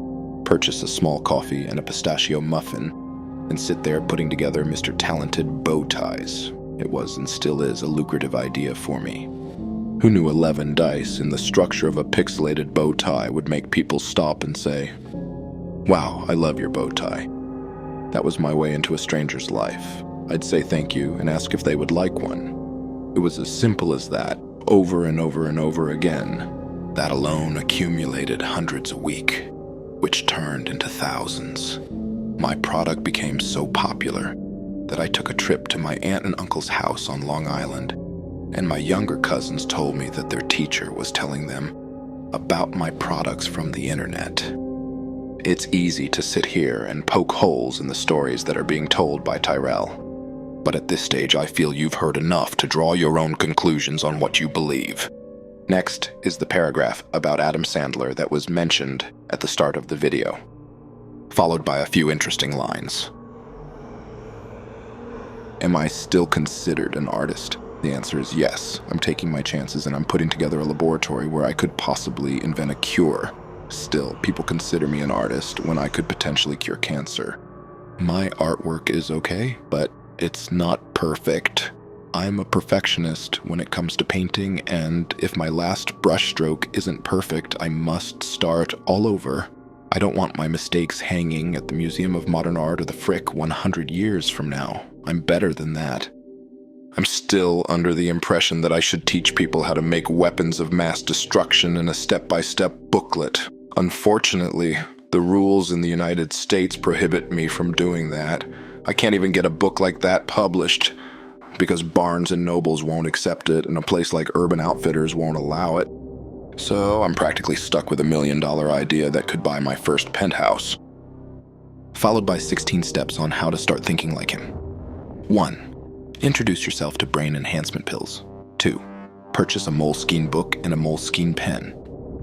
purchase a small coffee and a pistachio muffin, and sit there putting together Mr. Talented bow ties. It was and still is a lucrative idea for me. Who knew 11 dice in the structure of a pixelated bow tie would make people stop and say, "Wow, I love your bow tie." That was my way into a stranger's life. I'd say thank you and ask if they would like one. It was as simple as that, over and over and over again. That alone accumulated hundreds a week, which turned into thousands. My product became so popular that I took a trip to my aunt and uncle's house on Long Island, and my younger cousins told me that their teacher was telling them about my products from the internet. It's easy to sit here and poke holes in the stories that are being told by Tyrell. But at this stage, I feel you've heard enough to draw your own conclusions on what you believe. Next is the paragraph about Adam Sandler that was mentioned at the start of the video, followed by a few interesting lines. Am I still considered an artist? The answer is yes. I'm taking my chances and I'm putting together a laboratory where I could possibly invent a cure. Still, people consider me an artist when I could potentially cure cancer. My artwork is okay, but it's not perfect. I'm a perfectionist when it comes to painting, and if my last brushstroke isn't perfect, I must start all over. I don't want my mistakes hanging at the Museum of Modern Art or the Frick 100 years from now. I'm better than that. I'm still under the impression that I should teach people how to make weapons of mass destruction in a step-by-step booklet. Unfortunately, the rules in the United States prohibit me from doing that. I can't even get a book like that published because Barnes & Nobles won't accept it and a place like Urban Outfitters won't allow it. So I'm practically stuck with $1 million idea that could buy my first penthouse. Followed by 16 steps on how to start thinking like him. 1. Introduce yourself to brain enhancement pills. 2. Purchase a Moleskine book and a Moleskine pen.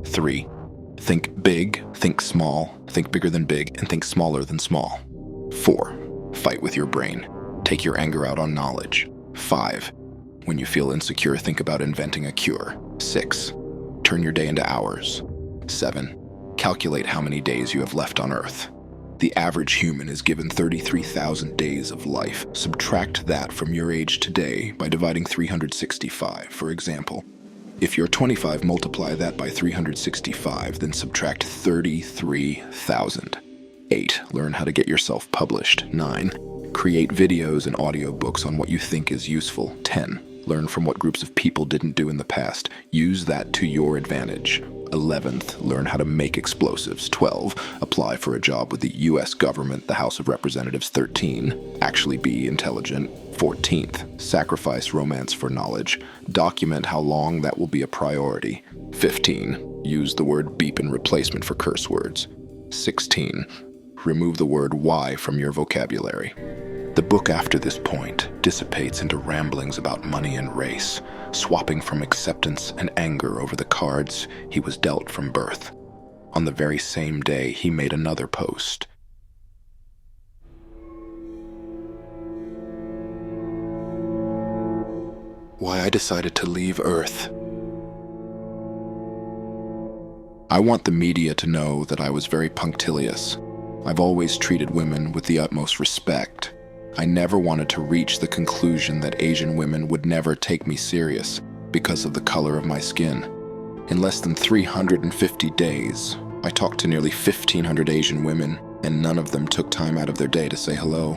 3. Think big, think small, think bigger than big, and think smaller than small. 4. Fight with your brain. Take your anger out on knowledge. 5. When you feel insecure, think about inventing a cure. 6. Turn your day into hours. 7. Calculate how many days you have left on Earth. The average human is given 33,000 days of life. Subtract that from your age today by dividing 365, for example. If you're 25, multiply that by 365, then subtract 33,000. 8. Learn how to get yourself published. 9. Create videos and audiobooks on what you think is useful. 10. Learn from what groups of people didn't do in the past. Use that to your advantage. 11th, learn how to make explosives. 12, apply for a job with the U.S. government, the House of Representatives. 13, actually be intelligent. 14th, sacrifice romance for knowledge. Document how long that will be a priority. 15, use the word beep in replacement for curse words. 16, remove the word why from your vocabulary. The book after this point dissipates into ramblings about money and race, swapping from acceptance and anger over the cards he was dealt from birth. On the very same day, he made another post. Why I decided to leave Earth. I want the media to know that I was very punctilious. I've always treated women with the utmost respect. I never wanted to reach the conclusion that Asian women would never take me serious because of the color of my skin. In less than 350 days, I talked to nearly 1,500 Asian women, and none of them took time out of their day to say hello.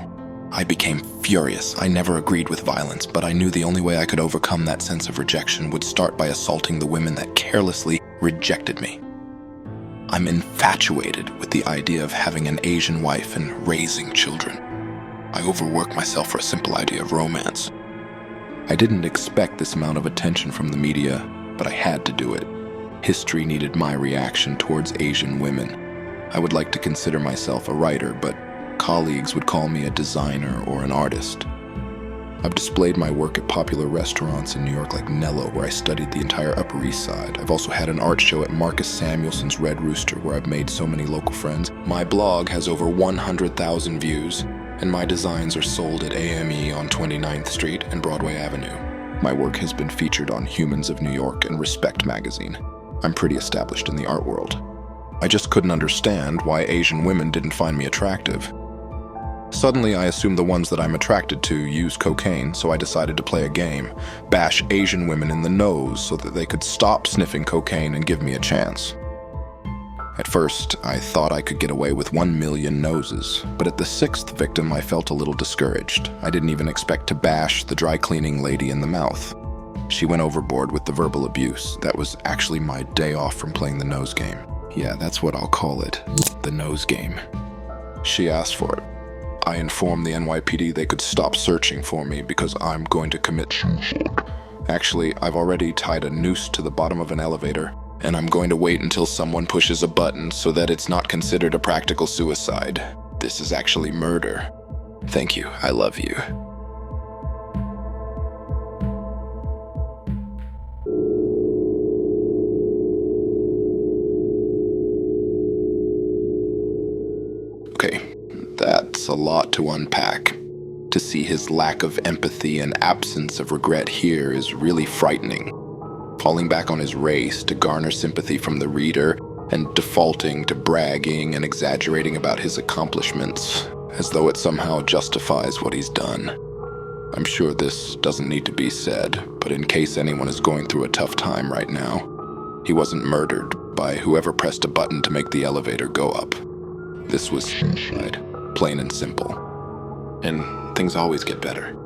I became furious. I never agreed with violence, but I knew the only way I could overcome that sense of rejection would start by assaulting the women that carelessly rejected me. I'm infatuated with the idea of having an Asian wife and raising children. I overwork myself for a simple idea of romance. I didn't expect this amount of attention from the media, but I had to do it. History needed my reaction towards Asian women. I would like to consider myself a writer, but colleagues would call me a designer or an artist. I've displayed my work at popular restaurants in New York like Nello, where I studied the entire Upper East Side. I've also had an art show at Marcus Samuelson's Red Rooster, where I've made so many local friends. My blog has over 100,000 views, and my designs are sold at AME on 29th Street and Broadway Avenue. My work has been featured on Humans of New York and Respect magazine. I'm pretty established in the art world. I just couldn't understand why Asian women didn't find me attractive. Suddenly, I assumed the ones that I'm attracted to use cocaine, so I decided to play a game, bash Asian women in the nose so that they could stop sniffing cocaine and give me a chance. At first, I thought I could get away with 1 million noses, but at the 6th victim, I felt a little discouraged. I didn't even expect to bash the dry cleaning lady in the mouth. She went overboard with the verbal abuse. That was actually my day off from playing the nose game. Yeah, that's what I'll call it, the nose game. She asked for it. I informed the NYPD they could stop searching for me because I'm going to commit suicide. Actually, I've already tied a noose to the bottom of an elevator, and I'm going to wait until someone pushes a button so that it's not considered a practical suicide. This is actually murder. Thank you. I love you. Okay, that's a lot to unpack. To see his lack of empathy and absence of regret here is really frightening. Falling back on his race to garner sympathy from the reader and defaulting to bragging and exaggerating about his accomplishments as though it somehow justifies what he's done. I'm sure this doesn't need to be said, but in case anyone is going through a tough time right now, he wasn't murdered by whoever pressed a button to make the elevator go up. This was suicide, plain and simple. And things always get better.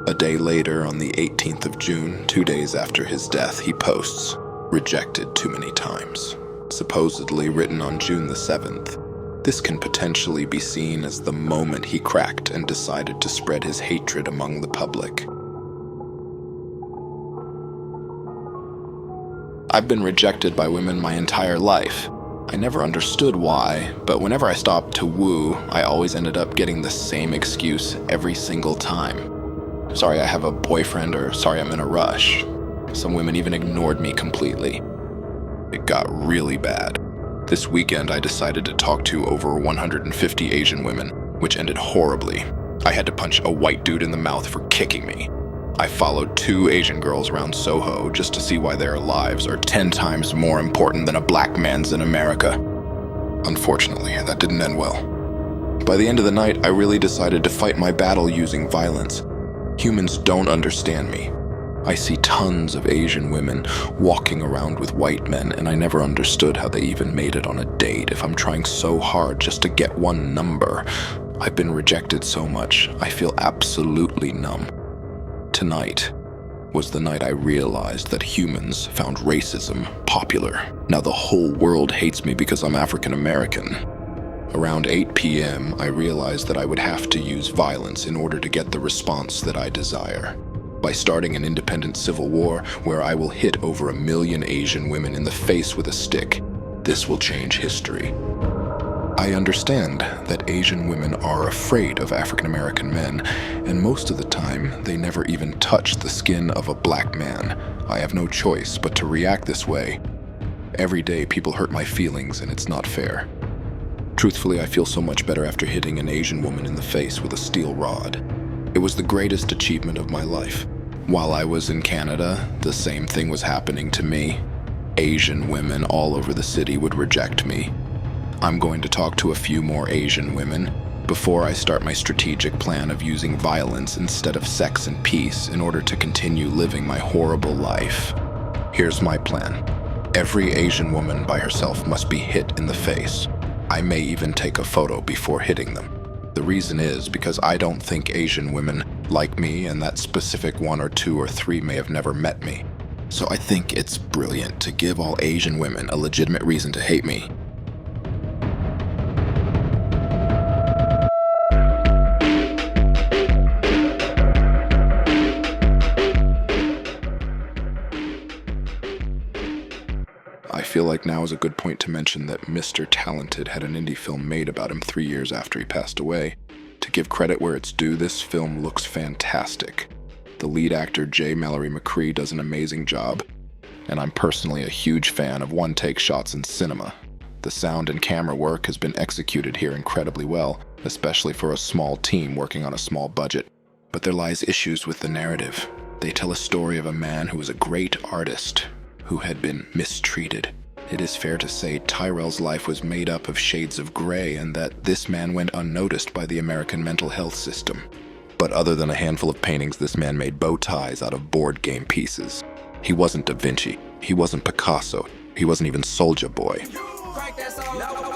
A day later, on the 18th of June, 2 days after his death, he posts, "Rejected too many times." Supposedly written on June the 7th. This can potentially be seen as the moment he cracked and decided to spread his hatred among the public. I've been rejected by women my entire life. I never understood why, but whenever I stopped to woo, I always ended up getting the same excuse every single time. Sorry I have a boyfriend, or sorry I'm in a rush. Some women even ignored me completely. It got really bad. This weekend I decided to talk to over 150 Asian women, which ended horribly. I had to punch a white dude in the mouth for kicking me. I followed 2 Asian girls around Soho just to see why their lives are 10 times more important than a black man's in America. Unfortunately, that didn't end well. By the end of the night, I really decided to fight my battle using violence. Humans don't understand me. I see tons of Asian women walking around with white men, and I never understood how they even made it on a date if I'm trying so hard just to get one number. I've been rejected so much, I feel absolutely numb. Tonight was the night I realized that humans found racism popular. Now the whole world hates me because I'm African American. Around 8 p.m., I realized that I would have to use violence in order to get the response that I desire. By starting an independent civil war where I will hit over 1 million Asian women in the face with a stick, this will change history. I understand that Asian women are afraid of African American men, and most of the time, they never even touch the skin of a black man. I have no choice but to react this way. Every day, people hurt my feelings, and it's not fair. Truthfully, I feel so much better after hitting an Asian woman in the face with a steel rod. It was the greatest achievement of my life. While I was in Canada, the same thing was happening to me. Asian women all over the city would reject me. I'm going to talk to a few more Asian women before I start my strategic plan of using violence instead of sex and peace in order to continue living my horrible life. Here's my plan. Every Asian woman by herself must be hit in the face. I may even take a photo before hitting them. The reason is because I don't think Asian women like me, and that specific 1 or 2 or 3 may have never met me. So I think it's brilliant to give all Asian women a legitimate reason to hate me. I feel like now is a good point to mention that Mr.Talented had an indie film made about him 3 years after he passed away. To give credit where it's due, this film looks fantastic. The lead actor J. Mallory McCree does an amazing job, and I'm personally a huge fan of one-take shots in cinema. The sound and camera work has been executed here incredibly well, especially for a small team working on a small budget. But there lies issues with the narrative. They tell a story of a man who was a great artist, who had been mistreated. It is fair to say Tyrell's life was made up of shades of gray, and that this man went unnoticed by the American mental health system. But other than a handful of paintings, this man made bow ties out of board game pieces. He wasn't Da Vinci. He wasn't Picasso. He wasn't even Soulja Boy.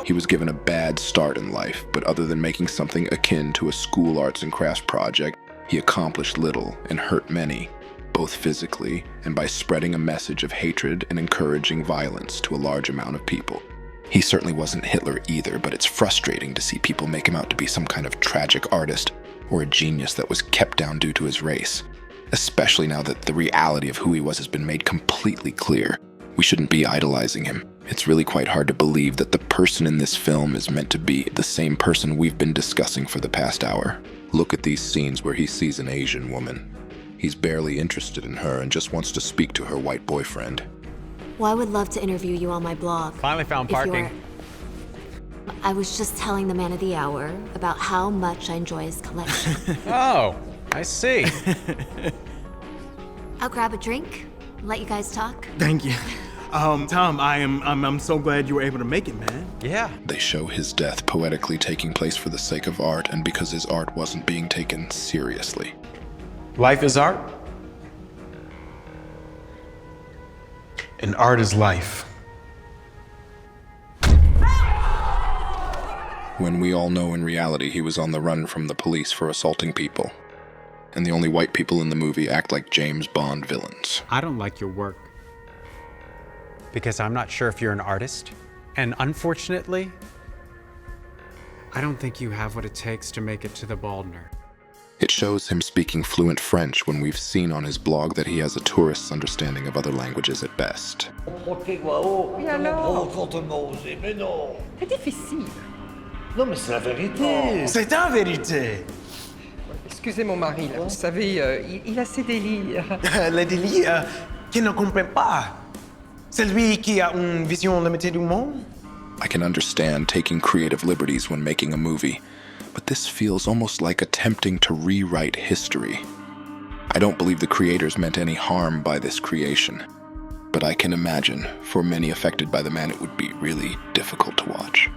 He was given a bad start in life, but other than making something akin to a school arts and crafts project, he accomplished little and hurt many, both physically and by spreading a message of hatred and encouraging violence to a large amount of people. He certainly wasn't Hitler either, but it's frustrating to see people make him out to be some kind of tragic artist or a genius that was kept down due to his race. Especially now that the reality of who he was has been made completely clear. We shouldn't be idolizing him. It's really quite hard to believe that the person in this film is meant to be the same person we've been discussing for the past hour. Look at these scenes where he sees an Asian woman. He's barely interested in her and just wants to speak to her white boyfriend. Well, I would love to interview you on my blog. Finally found parking. I was just telling the man of the hour about how much I enjoy his collection. Oh, I see. I'll grab a drink, let you guys talk. Thank you. Tom, I'm so glad you were able to make it, man. Yeah. They show his death poetically taking place for the sake of art and because his art wasn't being taken seriously. Life is art, and art is life. when we all know in reality he was on the run from the police for assaulting people. And the only white people in the movie act like James Bond villains. I don't like your work because I'm not sure if you're an artist. And unfortunately, I don't think you have what it takes to make it to the Baldner. It shows him speaking fluent French when we've seen on his blog that he has a tourist's understanding of other languages at best. Oui, alors? C'est difficile. Non, mais c'est la vérité. C'est ta vérité. Excusez mon mari, là. Vous savez, il a ses délires. Les délires qu'il ne comprend pas. C'est lui qui a une vision limitée du monde. I can understand taking creative liberties when making a movie, but this feels almost like attempting to rewrite history. I don't believe the creators meant any harm by this creation, but I can imagine, for many affected by the man, it would be really difficult to watch.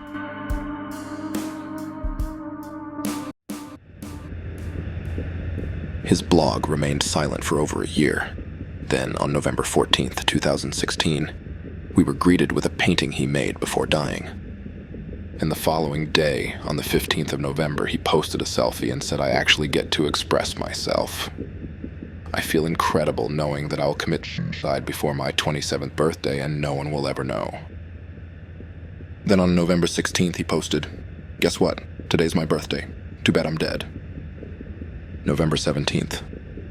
His blog remained silent for over a year. Then, on November 14th, 2016, we were greeted with a painting he made before dying. And the following day, on the 15th of November, he posted a selfie and said, "I actually get to express myself." I feel incredible knowing that I'll commit suicide before my 27th birthday and no one will ever know. Then on November 16th, he posted, "Guess what? Today's my birthday. Too bad I'm dead." November 17th.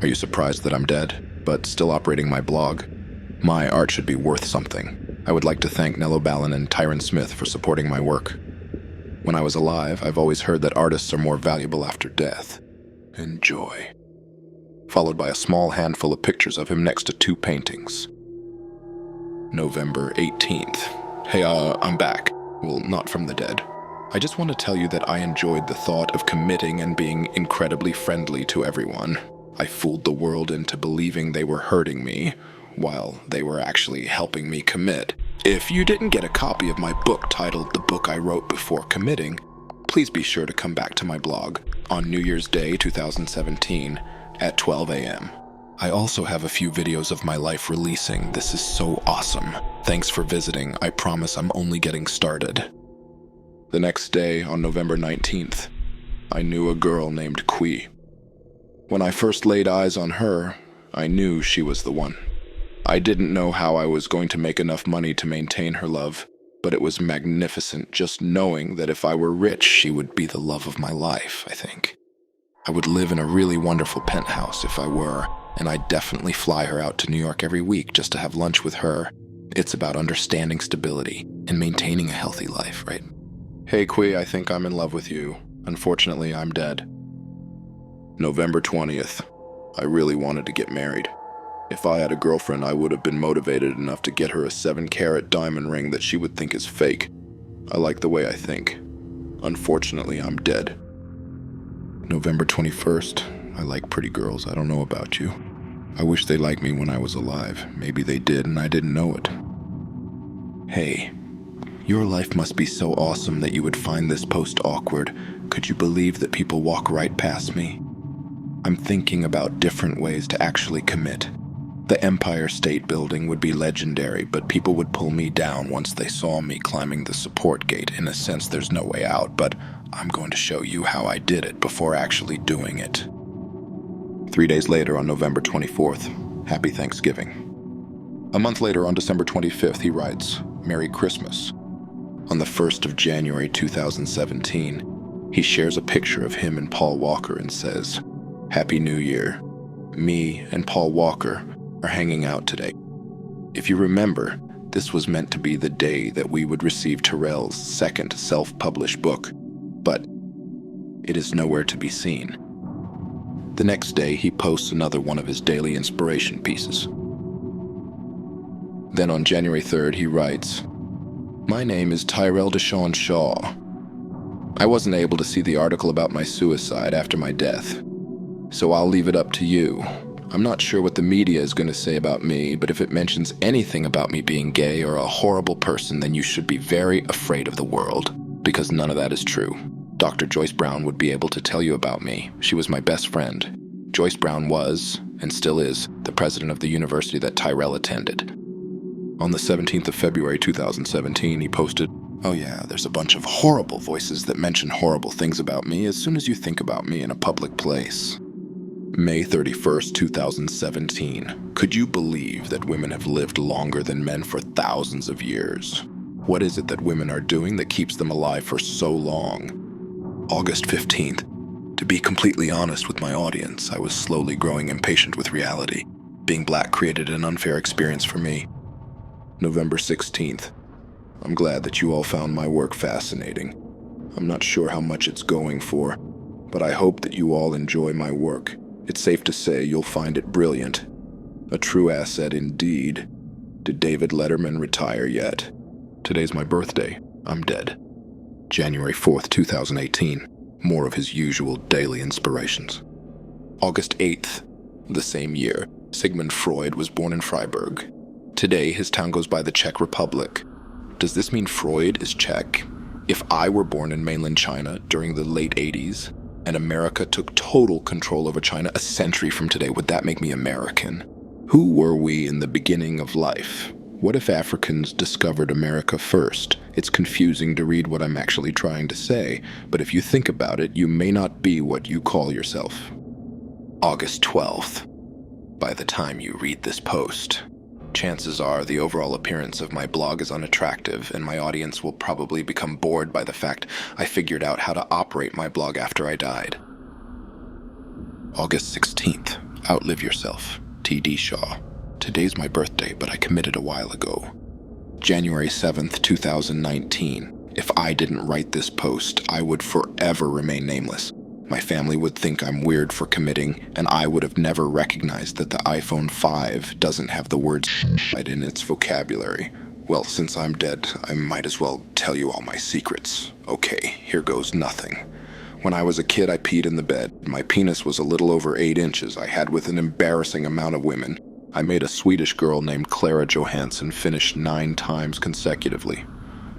Are you surprised that I'm dead, but still operating my blog? My art should be worth something. I would like to thank Nello Ballin and Tyron Smith for supporting my work. When I was alive, I've always heard that artists are more valuable after death. Enjoy. Followed by a small handful of pictures of him next to two paintings. November 18th. Hey, I'm back. Well, not from the dead. I just want to tell you that I enjoyed the thought of committing and being incredibly friendly to everyone. I fooled the world into believing they were hurting me, while they were actually helping me commit. If you didn't get a copy of my book titled The Book I Wrote Before Committing, please be sure to come back to my blog on New Year's Day 2017 at 12 a.m. I also have a few videos of my life releasing. This is so awesome. Thanks for visiting. I promise I'm only getting started. The next day, on November 19th, I knew a girl named Kui. When I first laid eyes on her, I knew she was the one. I didn't know how I was going to make enough money to maintain her love, but it was magnificent just knowing that if I were rich, she would be the love of my life, I think. I would live in a really wonderful penthouse if I were, and I'd definitely fly her out to New York every week just to have lunch with her. It's about understanding stability and maintaining a healthy life, right? Hey, Kui, I think I'm in love with you. Unfortunately, I'm dead. November 20th. I really wanted to get married. If I had a girlfriend, I would have been motivated enough to get her a 7-carat diamond ring that she would think is fake. I like the way I think. Unfortunately, I'm dead. November 21st. I like pretty girls. I don't know about you. I wish they liked me when I was alive. Maybe they did and I didn't know it. Hey, your life must be so awesome that you would find this post awkward. Could you believe that people walk right past me? I'm thinking about different ways to actually commit. The Empire State Building would be legendary, but people would pull me down once they saw me climbing the support gate. In a sense, there's no way out, but I'm going to show you how I did it before actually doing it. 3 days later, on November 24th, Happy Thanksgiving. A month later, on December 25th, he writes, Merry Christmas. On the 1st of January 2017, he shares a picture of him and Paul Walker and says, Happy New Year. Me and Paul Walker are hanging out today. If you remember, this was meant to be the day that we would receive Terrell's second self-published book, but it is nowhere to be seen. The next day, he posts another one of his daily inspiration pieces. Then on January 3rd, he writes, My name is Tyrell Deshawn Shaw. I wasn't able to see the article about my suicide after my death, so I'll leave it up to you. I'm not sure what the media is going to say about me, but if it mentions anything about me being gay or a horrible person, then you should be very afraid of the world, because none of that is true. Dr. Joyce Brown would be able to tell you about me. She was my best friend. Joyce Brown was, and still is, the president of the university that Tyrell attended. On the 17th of February 2017, he posted, Oh yeah, there's a bunch of horrible voices that mention horrible things about me as soon as you think about me in a public place. May 31st, 2017. Could you believe that women have lived longer than men for thousands of years? What is it that women are doing that keeps them alive for so long? August 15th. To be completely honest with my audience, I was slowly growing impatient with reality. Being black created an unfair experience for me. November 16th. I'm glad that you all found my work fascinating. I'm not sure how much it's going for, but I hope that you all enjoy my work. It's safe to say you'll find it brilliant. A true asset indeed. Did David Letterman retire yet? Today's my birthday. I'm dead. January 4th, 2018. More of his usual daily inspirations. August 8th. The same year, Sigmund Freud was born in Freiburg. Today, his town goes by the Czech Republic. Does this mean Freud is Czech? If I were born in mainland China during the late 80s, and America took total control over China a century from today, would that make me American? Who were we in the beginning of life? What if Africans discovered America first? It's confusing to read what I'm actually trying to say, but if you think about it, you may not be what you call yourself. August 12th. By the time you read this post, chances are the overall appearance of my blog is unattractive, and my audience will probably become bored by the fact I figured out how to operate my blog after I died. August 16th. Outlive yourself. T.D. Shaw. Today's my birthday, but I committed a while ago. January 7th, 2019. If I didn't write this post, I would forever remain nameless. My family would think I'm weird for committing, and I would have never recognized that the iPhone 5 doesn't have the word shit in its vocabulary. Well, since I'm dead, I might as well tell you all my secrets. Okay, here goes nothing. When I was a kid, I peed in the bed. My penis was a little over 8 inches. I had with an embarrassing amount of women. I made a Swedish girl named Clara Johansson finish 9 times consecutively.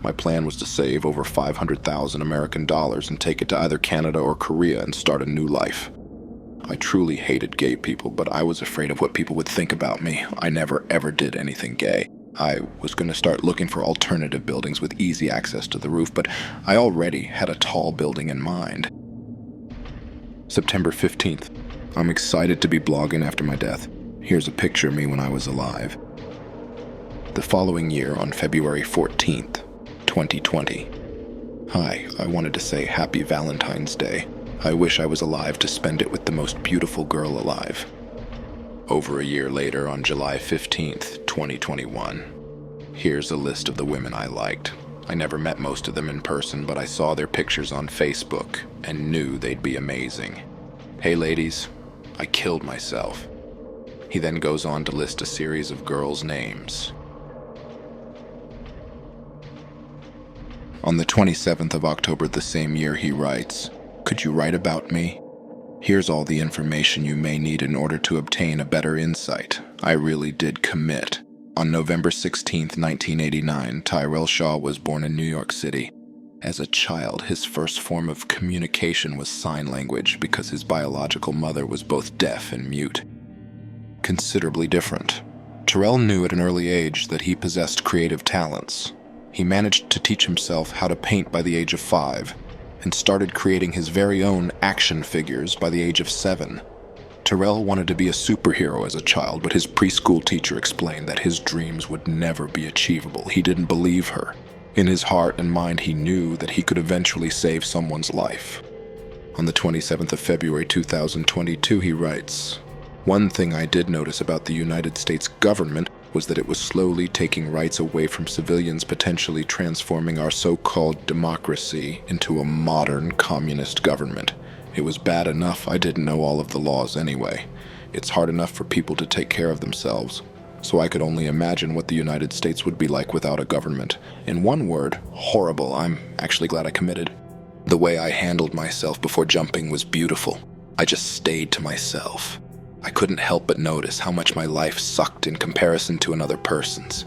My plan was to save over 500,000 American dollars and take it to either Canada or Korea and start a new life. I truly hated gay people, but I was afraid of what people would think about me. I never ever did anything gay. I was going to start looking for alternative buildings with easy access to the roof, but I already had a tall building in mind. September 15th. I'm excited to be blogging after my death. Here's a picture of me when I was alive. The following year, on February 14th, 2020. Hi, I wanted to say Happy Valentine's Day. I wish I was alive to spend it with the most beautiful girl alive. Over a year later, on July 15th, 2021. Here's a list of the women I liked. I never met most of them in person, but I saw their pictures on Facebook and knew they'd be amazing. Hey ladies, I killed myself. He then goes on to list a series of girls' names. On the 27th of October the same year, he writes, "Could you write about me? Here's all the information you may need in order to obtain a better insight. I really did commit." On November 16th, 1989, Tyrell Shaw was born in New York City. As a child, his first form of communication was sign language because his biological mother was both deaf and mute. Considerably different. Tyrell knew at an early age that he possessed creative talents. He managed to teach himself how to paint by the age of 5, and started creating his very own action figures by the age of 7. Tyrell wanted to be a superhero as a child, but his preschool teacher explained that his dreams would never be achievable. He didn't believe her. In his heart and mind, he knew that he could eventually save someone's life. On the 27th of February 2022, he writes, "One thing I did notice about the United States government was that it was slowly taking rights away from civilians, potentially transforming our so-called democracy into a modern communist government. It was bad enough I didn't know all of the laws anyway. It's hard enough for people to take care of themselves. So I could only imagine what the United States would be like without a government. In one word, horrible. I'm actually glad I committed. The way I handled myself before jumping was beautiful. I just stayed to myself. I couldn't help but notice how much my life sucked in comparison to another person's.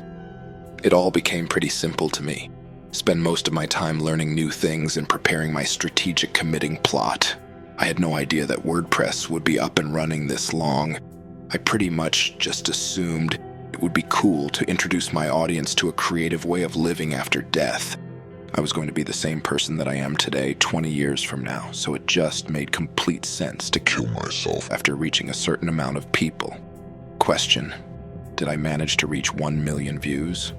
It all became pretty simple to me. Spend most of my time learning new things and preparing my strategic committing plot. I had no idea that WordPress would be up and running this long. I pretty much just assumed it would be cool to introduce my audience to a creative way of living after death. I was going to be the same person that I am today 20 years from now, so it just made complete sense to kill myself after reaching a certain amount of people. Question: did I manage to reach 1 million views?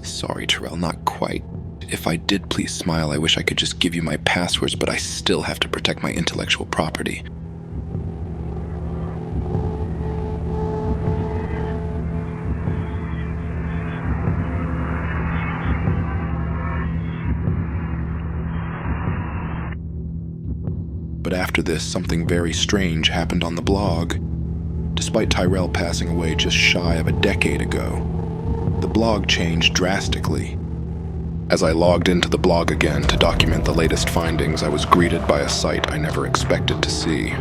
Sorry, Terrell, not quite. If I did, please smile. I wish I could just give you my passwords, but I still have to protect my intellectual property. But after this, something very strange happened on the blog. Despite Tyrell passing away just shy of a decade ago, the blog changed drastically. As I logged into the blog again to document the latest findings, I was greeted by a sight I never expected to see.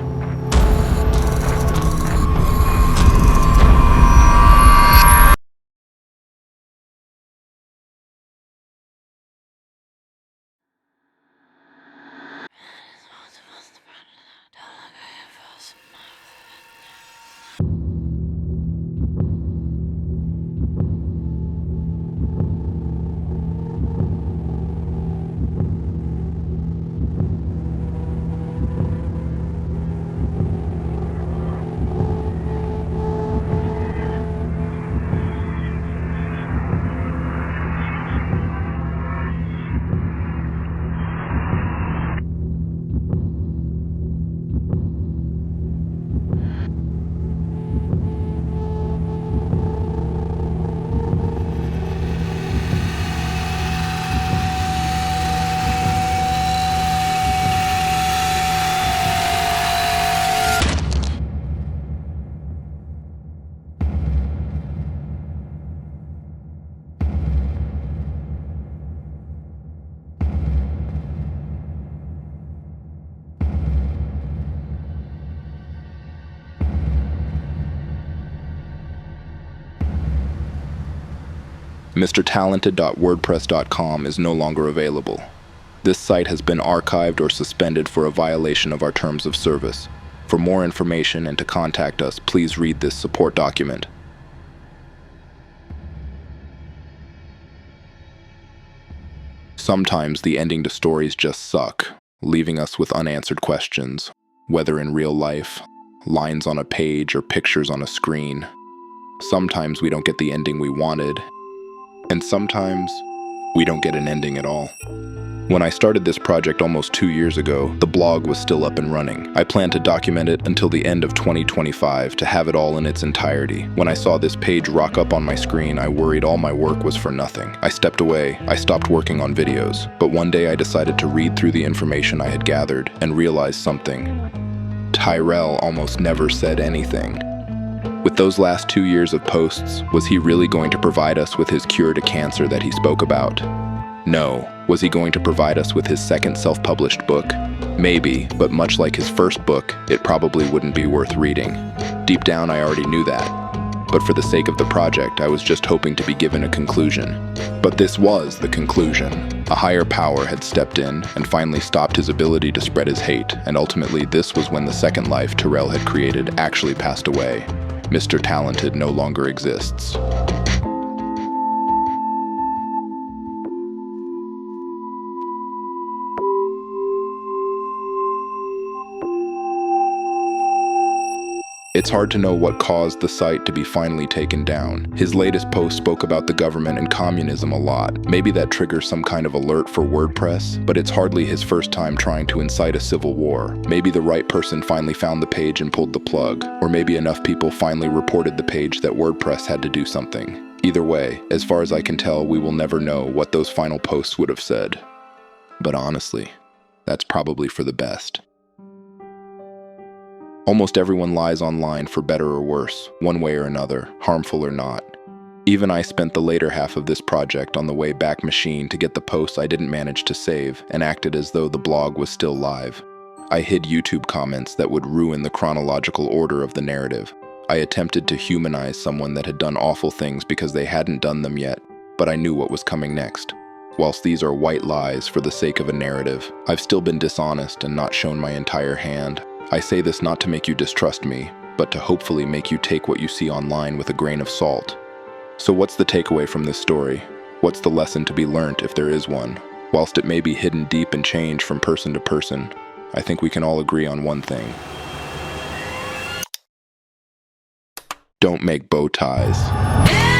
Mr.Talented.wordpress.com is no longer available. This site has been archived or suspended for a violation of our terms of service. For more information and to contact us, please read this support document. Sometimes the ending to stories just suck, leaving us with unanswered questions, whether in real life, lines on a page, or pictures on a screen. Sometimes we don't get the ending we wanted, and sometimes we don't get an ending at all. When I started this project almost 2 years ago, the blog was still up and running. I planned to document it until the end of 2025 to have it all in its entirety. When I saw this page rock up on my screen, I worried all my work was for nothing. I stepped away. I stopped working on videos. But one day I decided to read through the information I had gathered and realized something. Tyrell almost never said anything. With those last 2 years of posts, was he really going to provide us with his cure to cancer that he spoke about? No. Was he going to provide us with his second self-published book? Maybe, but much like his first book, it probably wouldn't be worth reading. Deep down, I already knew that. But for the sake of the project, I was just hoping to be given a conclusion. But this was the conclusion. A higher power had stepped in and finally stopped his ability to spread his hate, and ultimately this was when the second life Terrell had created actually passed away. Mr. Talented no longer exists. It's hard to know what caused the site to be finally taken down. His latest post spoke about the government and communism a lot. Maybe that triggers some kind of alert for WordPress, but it's hardly his first time trying to incite a civil war. Maybe the right person finally found the page and pulled the plug, or maybe enough people finally reported the page that WordPress had to do something. Either way, as far as I can tell, we will never know what those final posts would have said. But honestly, that's probably for the best. Almost everyone lies online for better or worse, one way or another, harmful or not. Even I spent the later half of this project on the Wayback Machine to get the posts I didn't manage to save, and acted as though the blog was still live. I hid YouTube comments that would ruin the chronological order of the narrative. I attempted to humanize someone that had done awful things because they hadn't done them yet, but I knew what was coming next. Whilst these are white lies for the sake of a narrative, I've still been dishonest and not shown my entire hand. I say this not to make you distrust me, but to hopefully make you take what you see online with a grain of salt. So what's the takeaway from this story? What's the lesson to be learnt if there is one? Whilst it may be hidden deep and change from person to person, I think we can all agree on one thing. Don't make bow ties.